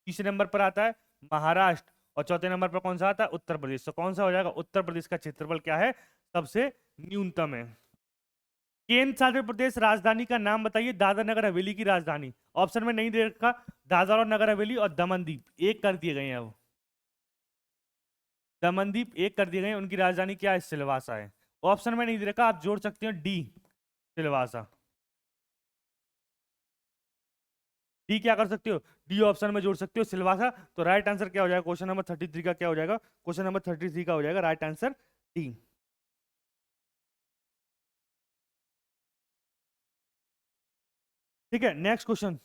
तीसरे नंबर पर आता है महाराष्ट्र। और चौथे नंबर पर कौन सा आता है? उत्तर प्रदेश। तो कौन सा हो जाएगा? उत्तर प्रदेश का क्षेत्रफल क्या है? सबसे न्यूनतम है। केंद्र शासित प्रदेश राजधानी का नाम बताइए। दादर नगर हवेली की राजधानी। ऑप्शन में नहीं दे रखा। दादर और नगर हवेली और दमनदीप एक कर दिए गए हैं। अब दमनदीप एक कर दिए गए हैं। उनकी राजधानी क्या है? सिलवासा है। ऑप्शन में नहीं दे रखा, आप जोड़ सकते हो डी, सिलवासा। डी क्या कर सकते हो? डी ऑप्शन में जोड़ सकते हो, सिलवासा। तो राइट आंसर क्या हो जाएगा? क्वेश्चन नंबर 33 का क्या हो जाएगा? क्वेश्चन नंबर 33 का हो जाएगा राइट आंसर डी। ठीक है, नेक्स्ट क्वेश्चन।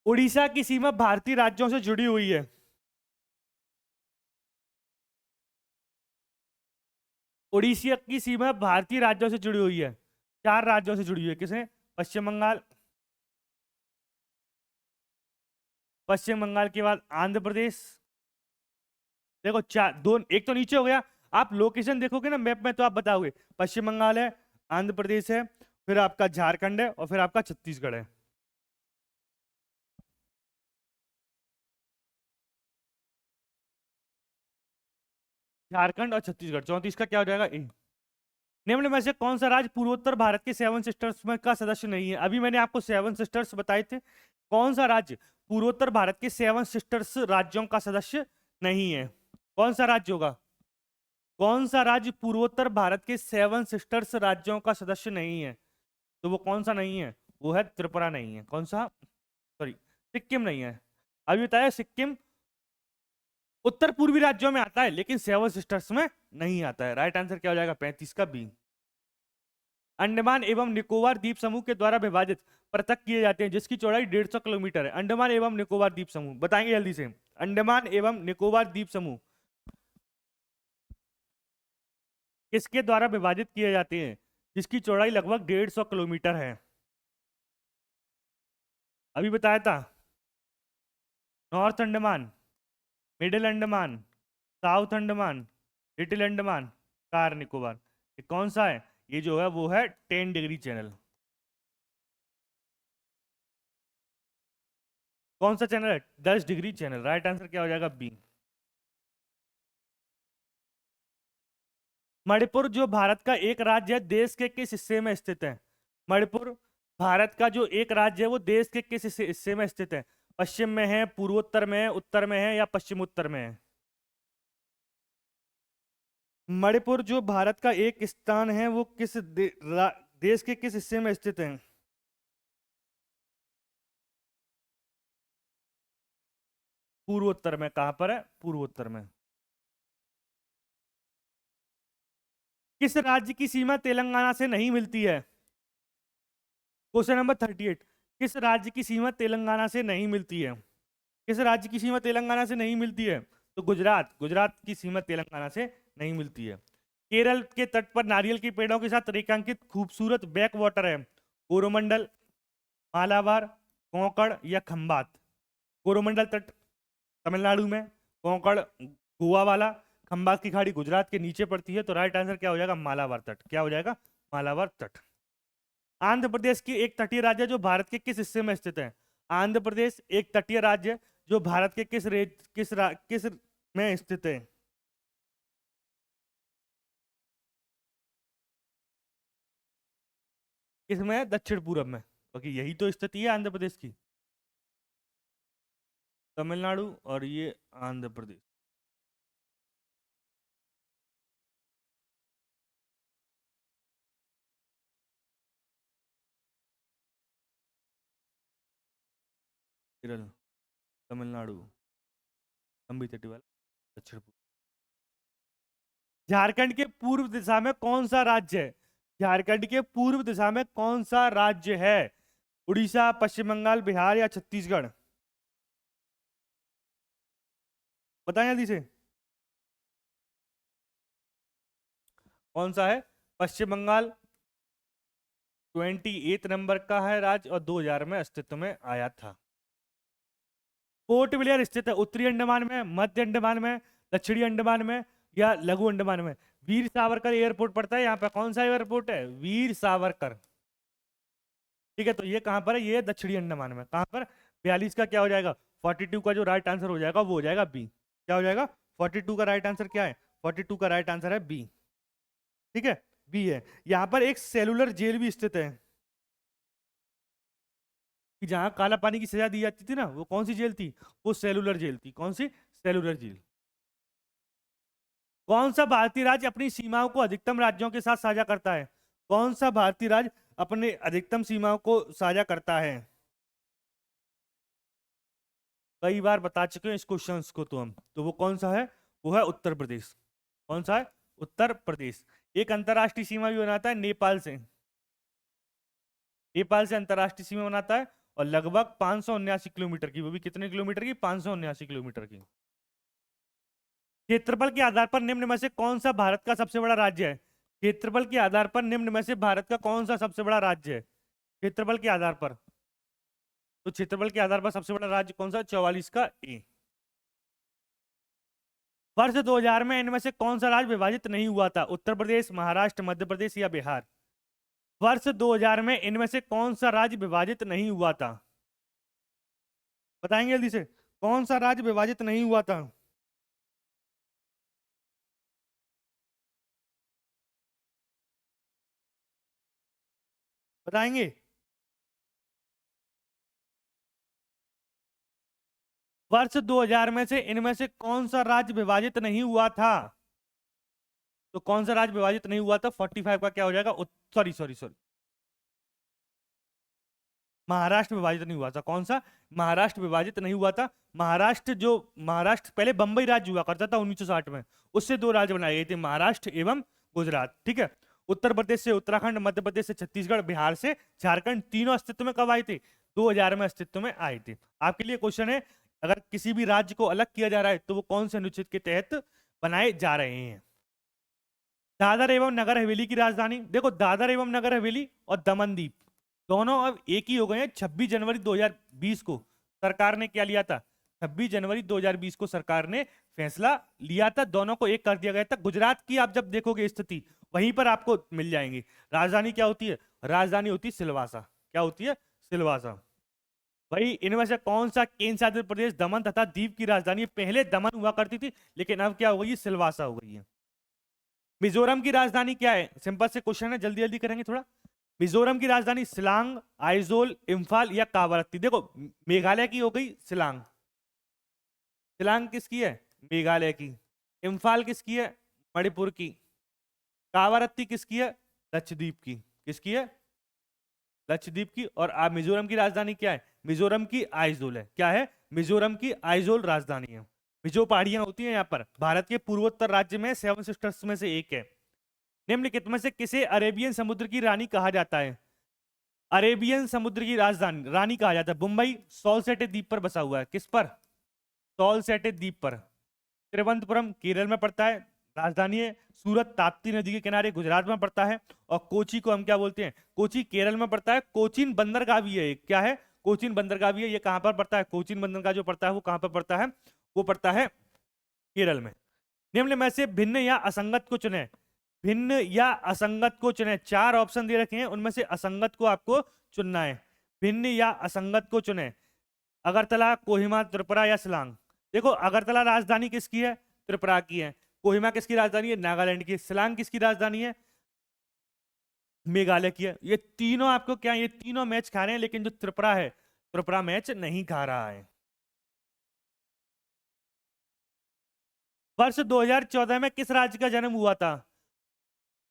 उड़ीसा की सीमा भारतीय राज्यों से जुड़ी हुई है। उड़ीसा की सीमा भारतीय राज्यों से जुड़ी हुई है। 4 राज्यों से जुड़ी हुई है। किसे? पश्चिम बंगाल, पश्चिम बंगाल के बाद आंध्र प्रदेश। देखो चार, दो, एक तो नीचे हो गया। आप लोकेशन देखोगे ना मैप में तो आप बताओगे पश्चिम बंगाल है, आंध्र प्रदेश है, फिर आपका झारखंड है और फिर आपका छत्तीसगढ़ है। झारखंड और छत्तीसगढ़, 34 का क्या हो जाएगा ए। निम्न में से कौन सा राज्य पूर्वोत्तर भारत के सेवन सिस्टर्स में का सदस्य नहीं है? अभी मैंने आपको सेवन सिस्टर्स बताए थे। कौन सा राज्य पूर्वोत्तर भारत के सेवन सिस्टर्स राज्यों का सदस्य नहीं है? कौन सा राज्य होगा? कौन सा राज्य पूर्वोत्तर भारत के सेवन सिस्टर्स राज्यों का सदस्य नहीं है? तो वो कौन सा नहीं है? वो है त्रिपुरा नहीं है। कौन सा? सॉरी, सिक्किम नहीं है। अभी बताया सिक्किम उत्तर पूर्वी राज्यों में आता है लेकिन सेवन सिस्टर्स में नहीं आता है। राइट आंसर क्या हो जाएगा? 35 का बी। अंडमान एवं निकोबार द्वीप समूह के द्वारा विभाजित पृथक किए जाते हैं जिसकी चौड़ाई 150 किलोमीटर है। अंडमान एवं निकोबार द्वीप समूह बताएंगे जल्दी से। अंडमान एवं निकोबार द्वीप समूह किसके द्वारा विभाजित किए जाते हैं जिसकी चौड़ाई लगभग 150 किलोमीटर है? अभी बताया था। North Andaman, middle Andaman, south Andaman, little Andaman, car Nicobar. ये कौन सा है? ये जो है वो है 10 डिग्री चैनल। कौन सा चैनल है? 10 डिग्री चैनल। राइट आंसर क्या हो जाएगा? बी। मणिपुर जो भारत का एक राज्य है देश के किस हिस्से में स्थित है? मणिपुर भारत का जो एक राज्य है वो देश के किस हिस्से में स्थित है? पश्चिम में है, पूर्वोत्तर में है, उत्तर में है या पश्चिम उत्तर में है? मणिपुर जो भारत का एक स्थान है वो किस देश के किस हिस्से में स्थित है? पूर्वोत्तर में। कहां पर है? पूर्वोत्तर में। किस राज्य की सीमा तेलंगाना से नहीं मिलती है? Question number 38। किस राज्य की सीमा तेलंगाना से नहीं मिलती है? किस राज्य की सीमा तेलंगाना से नहीं मिलती है? तो गुजरात। गुजरात की सीमा तेलंगाना से नहीं मिलती है। केरल के तट पर नारियल के पेड़ों के साथ रेखांकित खूबसूरत बैक वाटर है। कोरोमंडल, मालाबार, कोंकण या खंबात? कोरोमंडल तट तमिलनाडु में, कोंकण गोवा वाला, खंबात की खाड़ी गुजरात के नीचे पड़ती है। तो राइट आंसर क्या हो जाएगा? मालाबार तट। क्या हो जाएगा? मालाबार तट। आंध्र प्रदेश की एक तटीय राज्य जो भारत के किस हिस्से में स्थित है? आंध्र प्रदेश एक तटीय राज्य है जो भारत के किस में स्थित है? किसमें है? दक्षिण पूर्व में, क्योंकि यही तो स्थिति है आंध्र प्रदेश की। तमिलनाडु और ये आंध्र प्रदेश। केरल, तमिलनाडु, लंबी तटी वाला, दक्षिण पूर्व। झारखंड के पूर्व दिशा में कौन सा राज्य है? झारखंड के पूर्व दिशा में कौन सा राज्य है? उड़ीसा, पश्चिम बंगाल, बिहार या छत्तीसगढ़? बताएं जल्दी से। कौन सा है? पश्चिम बंगाल 28 नंबर का है राज्य और 2000 में अस्तित्व में आया था। पोर्ट ब्लेयर स्थित है उत्तरी अंडमान में, मध्य अंडमान में, दक्षिणी अंडमान में या लघु अंडमान में? वीर सावरकर एयरपोर्ट पड़ता है यहाँ पे। कौन सा एयरपोर्ट है? वीर सावरकर। ठीक है, तो ये कहां पर है? ये दक्षिणी अंडमान में। कहां पर? 42 का क्या हो जाएगा? 42 का जो राइट आंसर हो जाएगा वो हो जाएगा बी। क्या हो जाएगा? 42 का राइट आंसर क्या है? 42 का राइट आंसर है बी। ठीक है, बी है। यहां पर एक सेलुलर जेल भी स्थित है कि जहां काला पानी की सजा दी जाती थी ना, वो कौन सी जेल थी? वो सेलुलर जेल थी। कौन सी? Cellular jail. कौन सा भारतीय राज्य अपनी सीमाओं को अधिकतम राज्यों के साथ साझा करता है? कौन सा भारतीय राज्य अपने अधिकतम सीमाओं को साझा करता है? कई बार बता चुके हैं इस क्वेश्चन को तो हम, तो वो कौन सा है? वो है उत्तर प्रदेश। कौन सा है? उत्तर प्रदेश। एक अंतरराष्ट्रीय सीमा भी बनाता है नेपाल से। नेपाल से अंतरराष्ट्रीय सीमा बनाता है और लगभग 579 किलोमीटर की। वो भी कितने किलोमीटर की? 579 किलोमीटर की। क्षेत्रफल के आधार पर निम्न में से कौन सा भारत का सबसे बड़ा राज्य है? क्षेत्रफल के आधार पर निम्न में से भारत का कौन सा सबसे बड़ा राज्य है? क्षेत्रफल के आधार पर तो क्षेत्रफल के आधार पर सबसे बड़ा राज्य कौन सा? 44 का ए। वर्ष 2000 में इनमें से कौन सा राज्य विभाजित नहीं हुआ था? उत्तर प्रदेश, महाराष्ट्र, मध्य प्रदेश या बिहार? वर्ष 2000 में इनमें से कौन सा राज्य विभाजित नहीं हुआ था? बताएंगे जल्दी से, कौन सा राज्य विभाजित नहीं हुआ था? बताएंगे? वर्ष 2000 में से इनमें से कौन सा राज्य विभाजित नहीं हुआ था? तो कौन सा राज्य विभाजित नहीं हुआ था? 45 का क्या हो जाएगा? सॉरी सॉरी सॉरी, महाराष्ट्र विभाजित नहीं हुआ था। कौन सा? महाराष्ट्र विभाजित नहीं हुआ था। महाराष्ट्र पहले बंबई राज्य हुआ करता था 1960 में, उससे दो राज्य बनाए गए थे, महाराष्ट्र एवं गुजरात। ठीक है। उत्तर प्रदेश से उत्तराखंड, मध्य प्रदेश से छत्तीसगढ़, बिहार से झारखंड, तीनों अस्तित्व में कब आए थे? 2000 में अस्तित्व में आए थे। आपके लिए क्वेश्चन है, अगर किसी भी राज्य को अलग किया जा रहा है तो वो कौन से अनुच्छेद के तहत बनाए जा रहे हैं? दादर एवं नगर हवेली की राजधानी, देखो दादर एवं नगर हवेली और दमन दीप दोनों अब एक ही हो गए हैं। 26 जनवरी 2020 को सरकार ने क्या लिया था? 26 जनवरी 2020 को सरकार ने फैसला लिया था, दोनों को एक कर दिया गया था। गुजरात की आप जब देखोगे स्थिति, वहीं पर आपको मिल जाएंगी। राजधानी क्या होती है? राजधानी होती है सिलवासा। क्या होती है? सिलवासा। भाई इनमें से कौन सा केंद्र शासित प्रदेश दमन तथा दीव की राजधानी है? पहले दमन हुआ करती थी, लेकिन अब क्या हो गई? सिलवासा हो गई है। मिजोरम की राजधानी क्या है? सिंपल से क्वेश्चन है, जल्दी जल्दी करेंगे थोड़ा। मिजोरम की राजधानी शिलांग, आइजोल, इम्फाल या कावारत्ती? देखो मेघालय की हो गई शिलांग। शिलांग किसकी है? मेघालय की। इम्फाल किसकी है? मणिपुर की। कावारत्ती किसकी है? लक्षद्वीप की। किसकी है? लक्षद्वीप की। और आप मिजोरम की राजधानी क्या है? मिजोरम की आइजोल है। क्या है? मिजोरम की आइजोल राजधानी है। मिजो पहाड़ियां होती हैं यहाँ पर, भारत के पूर्वोत्तर राज्य में 7 सिस्टर्स में से एक है। निम्नलिखित में से किसे अरेबियन समुद्र की रानी कहा जाता है? अरेबियन समुद्र की राजधानी रानी कहा जाता है मुंबई सॉलसेटे द्वीप पर बसा हुआ है। किस पर? सॉलसेटे द्वीप पर। तिरुवनंतपुरम केरल में पड़ता है, राजधानी है। सूरत ताप्ती नदी के किनारे गुजरात में पड़ता है। और कोची को हम क्या बोलते हैं? कोची केरल में पड़ता है। कोचीन बंदरगाह भी है एक। क्या है? कोचीन बंदरगाह भी है। ये कहां पर पड़ता है? कोचीन बंदरगाह जो पड़ता है वो कहां पर पड़ता है? वो पड़ता है केरल में। निम्न में से भिन्न या असंगत को चुने। भिन्न या असंगत को चुने। 4 ऑप्शन दे रखे हैं, उनमें से असंगत को आपको चुनना है। भिन्न या असंगत को चुने। अगरतला, कोहिमा, त्रिपुरा या शिलांग? देखो अगरतला राजधानी किसकी है? त्रिपुरा की है। कोहिमा किसकी राजधानी है? नागालैंड की। शिलांग किसकी राजधानी है? मेघालय की है। ये तीनों आपको क्या, ये तीनों मैच खा रहे हैं, लेकिन जो त्रिपुरा है, त्रिपुरा मैच नहीं खा रहा है। वर्ष 2014 में किस राज्य का जन्म हुआ था?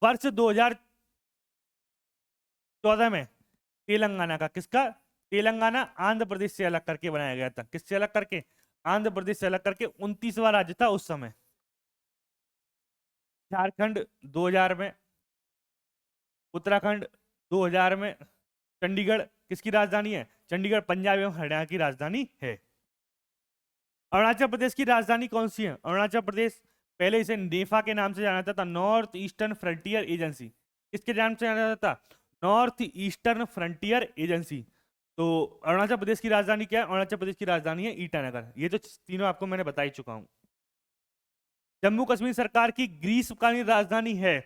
वर्ष 2014 में तेलंगाना का। किसका? तेलंगाना आंध्र प्रदेश से अलग करके बनाया गया था। किससे अलग करके? आंध्र प्रदेश से अलग करके। 29वां राज्य था उस समय। झारखंड 2000 में, उत्तराखंड 2000 में, चंडीगढ़ किसकी राजधानी है? चंडीगढ़ पंजाब एवं हरियाणा की राजधानी है। अरुणाचल प्रदेश की राजधानी कौन सी है? अरुणाचल प्रदेश पहले इसे नेफा के नाम से जाना जाता था, नॉर्थ ईस्टर्न फ्रंटियर एजेंसी। किसके नाम से जाना जाता था? North eastern frontier agency. तो अरुणाचल प्रदेश की राजधानी क्या है? अरुणाचल प्रदेश की राजधानी है ईटानगर। ये तो तीनों आपको मैंने बता ही चुका हूं। जम्मू कश्मीर सरकार की ग्रीष्मकालीन राजधानी है।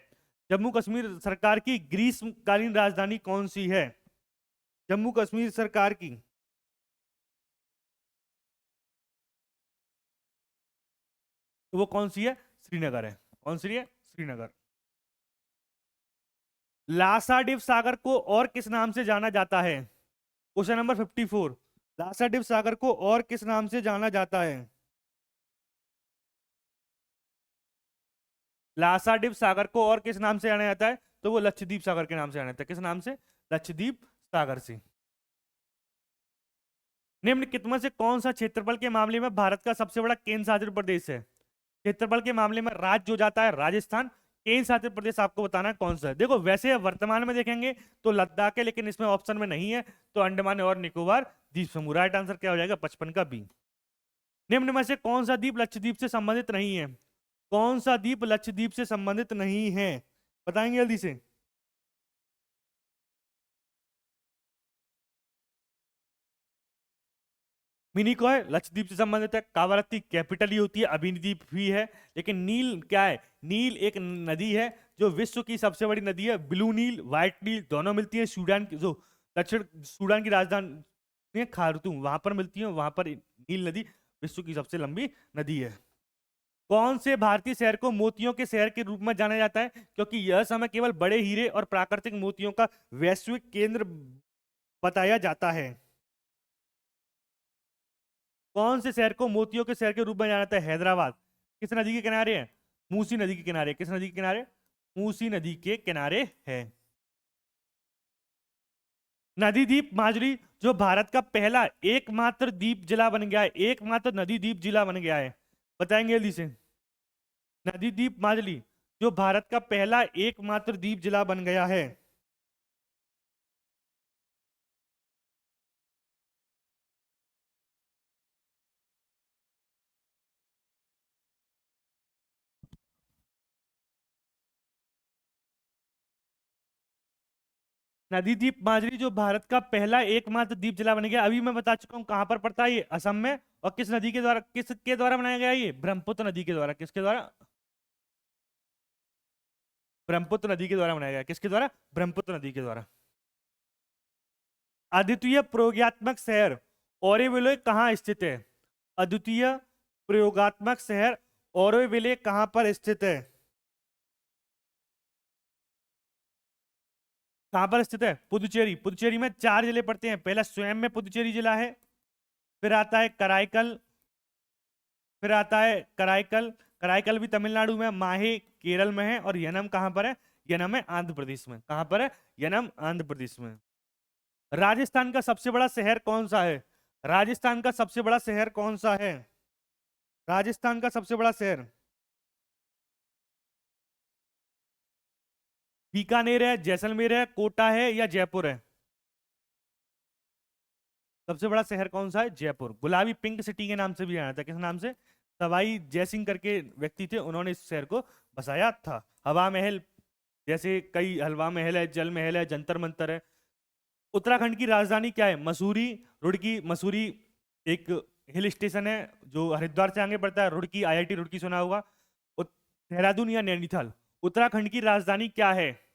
जम्मू कश्मीर सरकार की ग्रीष्मकालीन राजधानी कौन सी है? जम्मू कश्मीर सरकार की, तो वो कौन सी है? श्रीनगर है। कौन सी है? श्रीनगर। लासाडिव सागर को और किस नाम से जाना जाता है? Question number 54। लासाडिव सागर को और किस नाम से जाना जाता है? लासाडिव सागर को और किस नाम से जाना जाता है? तो वो लक्षद्वीप सागर के नाम से जाना जाता है। किस नाम से? लक्षद्वीप सागर से। निम्नलिखित में से कौन सा क्षेत्रफल के मामले में भारत का सबसे बड़ा केंद्र शासित प्रदेश है? क्षेत्रफल के मामले में राज्य जो जाता है राजस्थान, केंद्र शासित प्रदेश आपको बताना है कौन सा है। देखो वैसे वर्तमान में देखेंगे तो लद्दाख है, लेकिन इसमें ऑप्शन में नहीं है, तो अंडमान और निकोबार द्वीप समूह। राइट आंसर क्या हो जाएगा? 55 का बी। निम्न में से कौन सा द्वीप लक्षद्वीप से संबंधित नहीं है? कौन सा द्वीप लक्षद्वीप से संबंधित नहीं है? बताएंगे जल्दी से। मिनी को है, लक्षद्वीप से संबंधित है। कावारत्ती कैपिटल ही होती है, अभिद्वीप भी है। लेकिन नील क्या है? नील एक नदी है जो विश्व की सबसे बड़ी नदी है। ब्लू नील, व्हाइट नील दोनों मिलती है सूडान की, जो दक्षिण सूडान की राजधानी है खार्तूम, वहां पर मिलती है। वहां पर नील नदी विश्व की सबसे लंबी नदी है। कौन से भारतीय शहर को मोतियों के शहर के रूप में जाना जाता है? क्योंकि यह समय केवल बड़े हीरे और प्राकृतिक मोतियों का वैश्विक केंद्र बताया जाता है। कौन से शहर को मोतियों के शहर के रूप में जाना जाता है? हैदराबाद। किस नदी के किनारे है? मूसी नदी के किनारे। किस नदी के किनारे? मूसी नदी के किनारे है। नदी द्वीप माजुली जो भारत का पहला एकमात्र द्वीप जिला बन गया है, एकमात्र नदी द्वीप जिला बन गया है, बताएंगे जल्दी से। नदी द्वीप माजुली जो भारत का पहला एकमात्र द्वीप जिला बन गया है। नदी द्वीप माजुली जो भारत का पहला एकमात्र द्वीप जिला बन गया, अभी मैं बता चुका हूं कहां पर पड़ता है ये, असम में। और किस नदी के द्वारा, किसके द्वारा बनाया गया ये? ब्रह्मपुत्र नदी के द्वारा। किसके द्वारा? ब्रह्मपुत्र नदी के द्वारा बनाया गया। किसके द्वारा? ब्रह्मपुत्र नदी के द्वारा। अद्वितीय प्रयोगात्मक शहर ओरेविले कहाँ स्थित है? अद्वितीय प्रयोगात्मक शहर ओरेविले कहाँ पर स्थित है? कहाँ पर स्थित है? पुदुचेरी। पुदुचेरी में 4 जिले पड़ते हैं। पहला स्वयं में पुदुचेरी जिला है, फिर आता है कराईकल, फिर आता है कराईकल। कराईकल भी तमिलनाडु में, माहे केरल में है, और यनम कहाँ पर है? यनम है आंध्र प्रदेश में। कहाँ पर है? यनम आंध्र प्रदेश में। राजस्थान का सबसे बड़ा शहर कौन सा है? राजस्थान का सबसे बड़ा शहर कौन सा है? राजस्थान का सबसे बड़ा शहर बीकानेर है, जैसलमेर है, कोटा है, या जयपुर है? सबसे बड़ा शहर कौन सा है? जयपुर। गुलाबी पिंक सिटी के नाम से भी जाना था। किस नाम से? सवाई जयसिंह करके व्यक्ति थे, उन्होंने इस शहर को बसाया था। हवा महल, जैसे कई हलवा महल है, जल महल है, जंतर मंतर है। उत्तराखंड की राजधानी क्या है? मसूरी। रुड़की। मसूरी एक हिल स्टेशन है जो हरिद्वार से आगे पड़ता है। रुड़की, आईआईटी रुड़की सुना होगा। उत- देहरादून या नैनीताल। उत्तराखंड की राजधानी क्या है?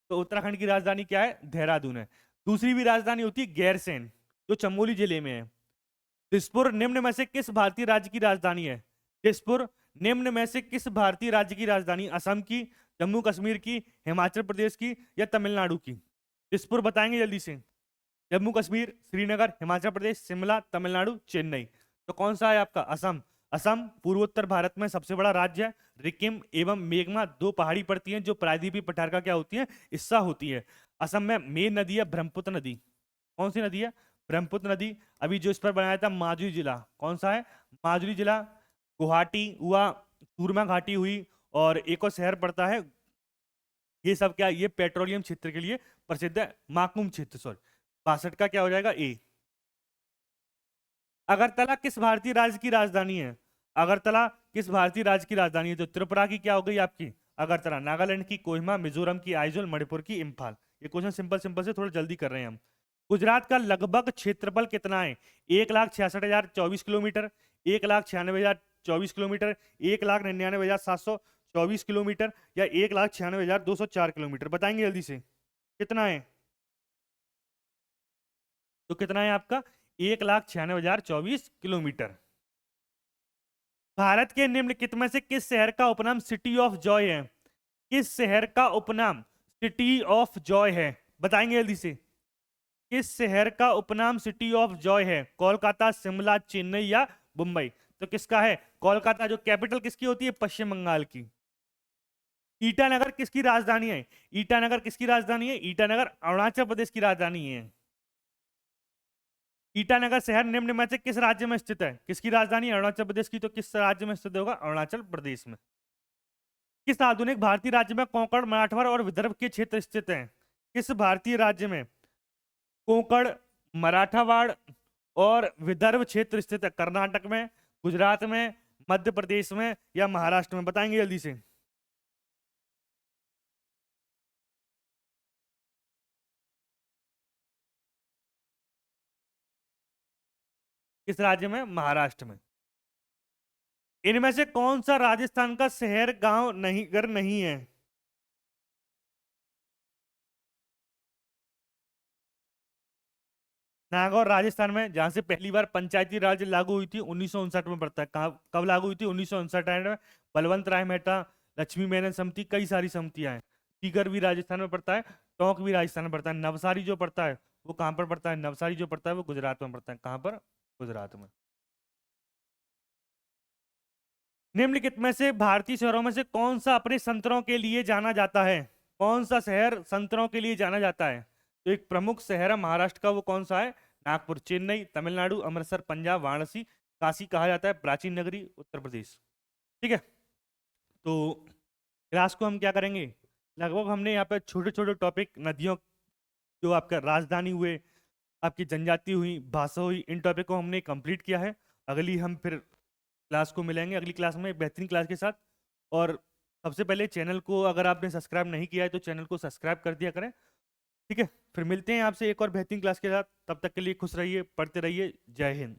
तो उत्तराखंड की राजधानी क्या है? देहरादून है। दूसरी भी राजधानी होती है गैरसैंण, जो चमोली जिले में है। दिसपुर निम्न में से किस भारतीय राज्य की राजधानी है? दिसपुर निम्न में से किस भारतीय राज्य की राजधानी? असम की, जम्मू कश्मीर की, हिमाचल प्रदेश की, या तमिलनाडु की? दिसपुर बताएंगे जल्दी से। जम्मू कश्मीर, श्रीनगर, हिमाचल प्रदेश, शिमला, तमिलनाडु, चेन्नई। तो कौन सा है आपका? असम। असम पूर्वोत्तर भारत में सबसे बड़ा राज्य है। सिक्किम एवं मेघमा दो पहाड़ी पड़ती हैं जो प्रायद्वीपीय पठार का क्या होती है? हिस्सा होती है। असम में मेन नदी है ब्रह्मपुत्र नदी। कौन सी नदी है? ब्रह्मपुत्र नदी। अभी जो इस पर बनाया था माजुली जिला, कौन सा है? माजुली जिला। गुवाहाटी हुआ, सूरमा घाटी हुई, और एक और शहर पड़ता है। ये सब क्या? ये पेट्रोलियम क्षेत्र के लिए प्रसिद्ध है। माकुम क्षेत्र, सॉरी। 62 का क्या हो जाएगा? ए। अगरतला किस भारतीय राज्य की राजधानी है? अगरतला किस भारतीय राज्य की राजधानी है? तो त्रिपुरा की क्या हो गई आपकी? अगरतला। नागालैंड की कोहिमा, मिजोरम की आइजोल, मणिपुर की इम्फाल। ये क्वेश्चन सिंपल सिंपल से, थोड़ा जल्दी कर रहे हैं हम। गुजरात का लगभग क्षेत्रफल कितना है? 1,66,024 किलोमीटर, 1,96,024 किलोमीटर, 1,99,724 किलोमीटर, या 1,96,204 किलोमीटर? बताएंगे जल्दी से कितना है? तो कितना है आपका? 1,96,024 किलोमीटर। भारत के निम्नलिखित में से किस शहर का उपनाम सिटी ऑफ जॉय है? किस शहर का उपनाम सिटी ऑफ जॉय है? बताएंगे जल्दी से। किस शहर का उपनाम सिटी ऑफ जॉय है? कोलकाता, शिमला, चेन्नई, या मुंबई? तो किसका है? कोलकाता। जो कैपिटल किसकी होती है? पश्चिम बंगाल की। ईटानगर किसकी राजधानी है? ईटानगर किसकी राजधानी है? ईटानगर अरुणाचल प्रदेश की राजधानी है। ईटानगर शहर निम्न में से किस राज्य में स्थित है? किसकी राजधानी? अरुणाचल प्रदेश की। तो किस राज्य में स्थित होगा? अरुणाचल प्रदेश में। किस आधुनिक भारतीय राज्य में कोंकण, मराठवाड़ और विदर्भ के क्षेत्र स्थित हैं? किस भारतीय राज्य में कोंकण, मराठवाड़ और विदर्भ क्षेत्र स्थित है? कर्नाटक में, गुजरात में, मध्य प्रदेश में, या महाराष्ट्र में? बताएंगे जल्दी से। किस राज्य में? महाराष्ट्र में। इनमें से कौन सा राजस्थान का शहर गांव नहीं घर नहीं है? नागौर राजस्थान में, जहां से पहली बार पंचायती राज लागू हुई थी 1959 में पड़ता है। कहाँ कब लागू हुई थी? 1959 में। बलवंत राय मेहता, लक्ष्मी मेनन समिति, कई सारी समितियां हैं। सीकर भी राजस्थान में पड़ता है, टोंक भी राजस्थान में पड़ता है। नवसारी जो पड़ता है वो कहाँ पर पड़ता है? नवसारी जो पड़ता है वो गुजरात में पड़ता है। कहाँ पर? गुजरात में। निम्नलिखित में से भारतीय शहरों में से कौन सा अपने संतरों के लिए जाना जाता है? कौन सा शहर संतरों के लिए जाना जाता है? तो एक प्रमुख शहर है महाराष्ट्र का, वो कौन सा है? नागपुर। चेन्नई, तमिलनाडु, अमृतसर, पंजाब, वाराणसी, काशी कहा जाता है प्राचीन नगरी, उत्तर प्रदेश। ठीक है, तो क्लास को हम क्या करेंगे, लगभग हमने यहाँ पे छोटे छोटे टॉपिक, नदियों, जो आपका राजधानी हुए, आपकी जनजाति हुई, भाषा हुई, इन टॉपिक को हमने कंप्लीट किया है। अगली हम फिर क्लास को मिलेंगे अगली क्लास में एक बेहतरीन क्लास के साथ। और सबसे पहले चैनल को अगर आपने सब्सक्राइब नहीं किया है तो चैनल को सब्सक्राइब कर दिया करें। ठीक है, फिर मिलते हैं आपसे एक और बेहतरीन क्लास के साथ। तब तक के लिए खुश रहिए, पढ़ते रहिए। जय हिंद।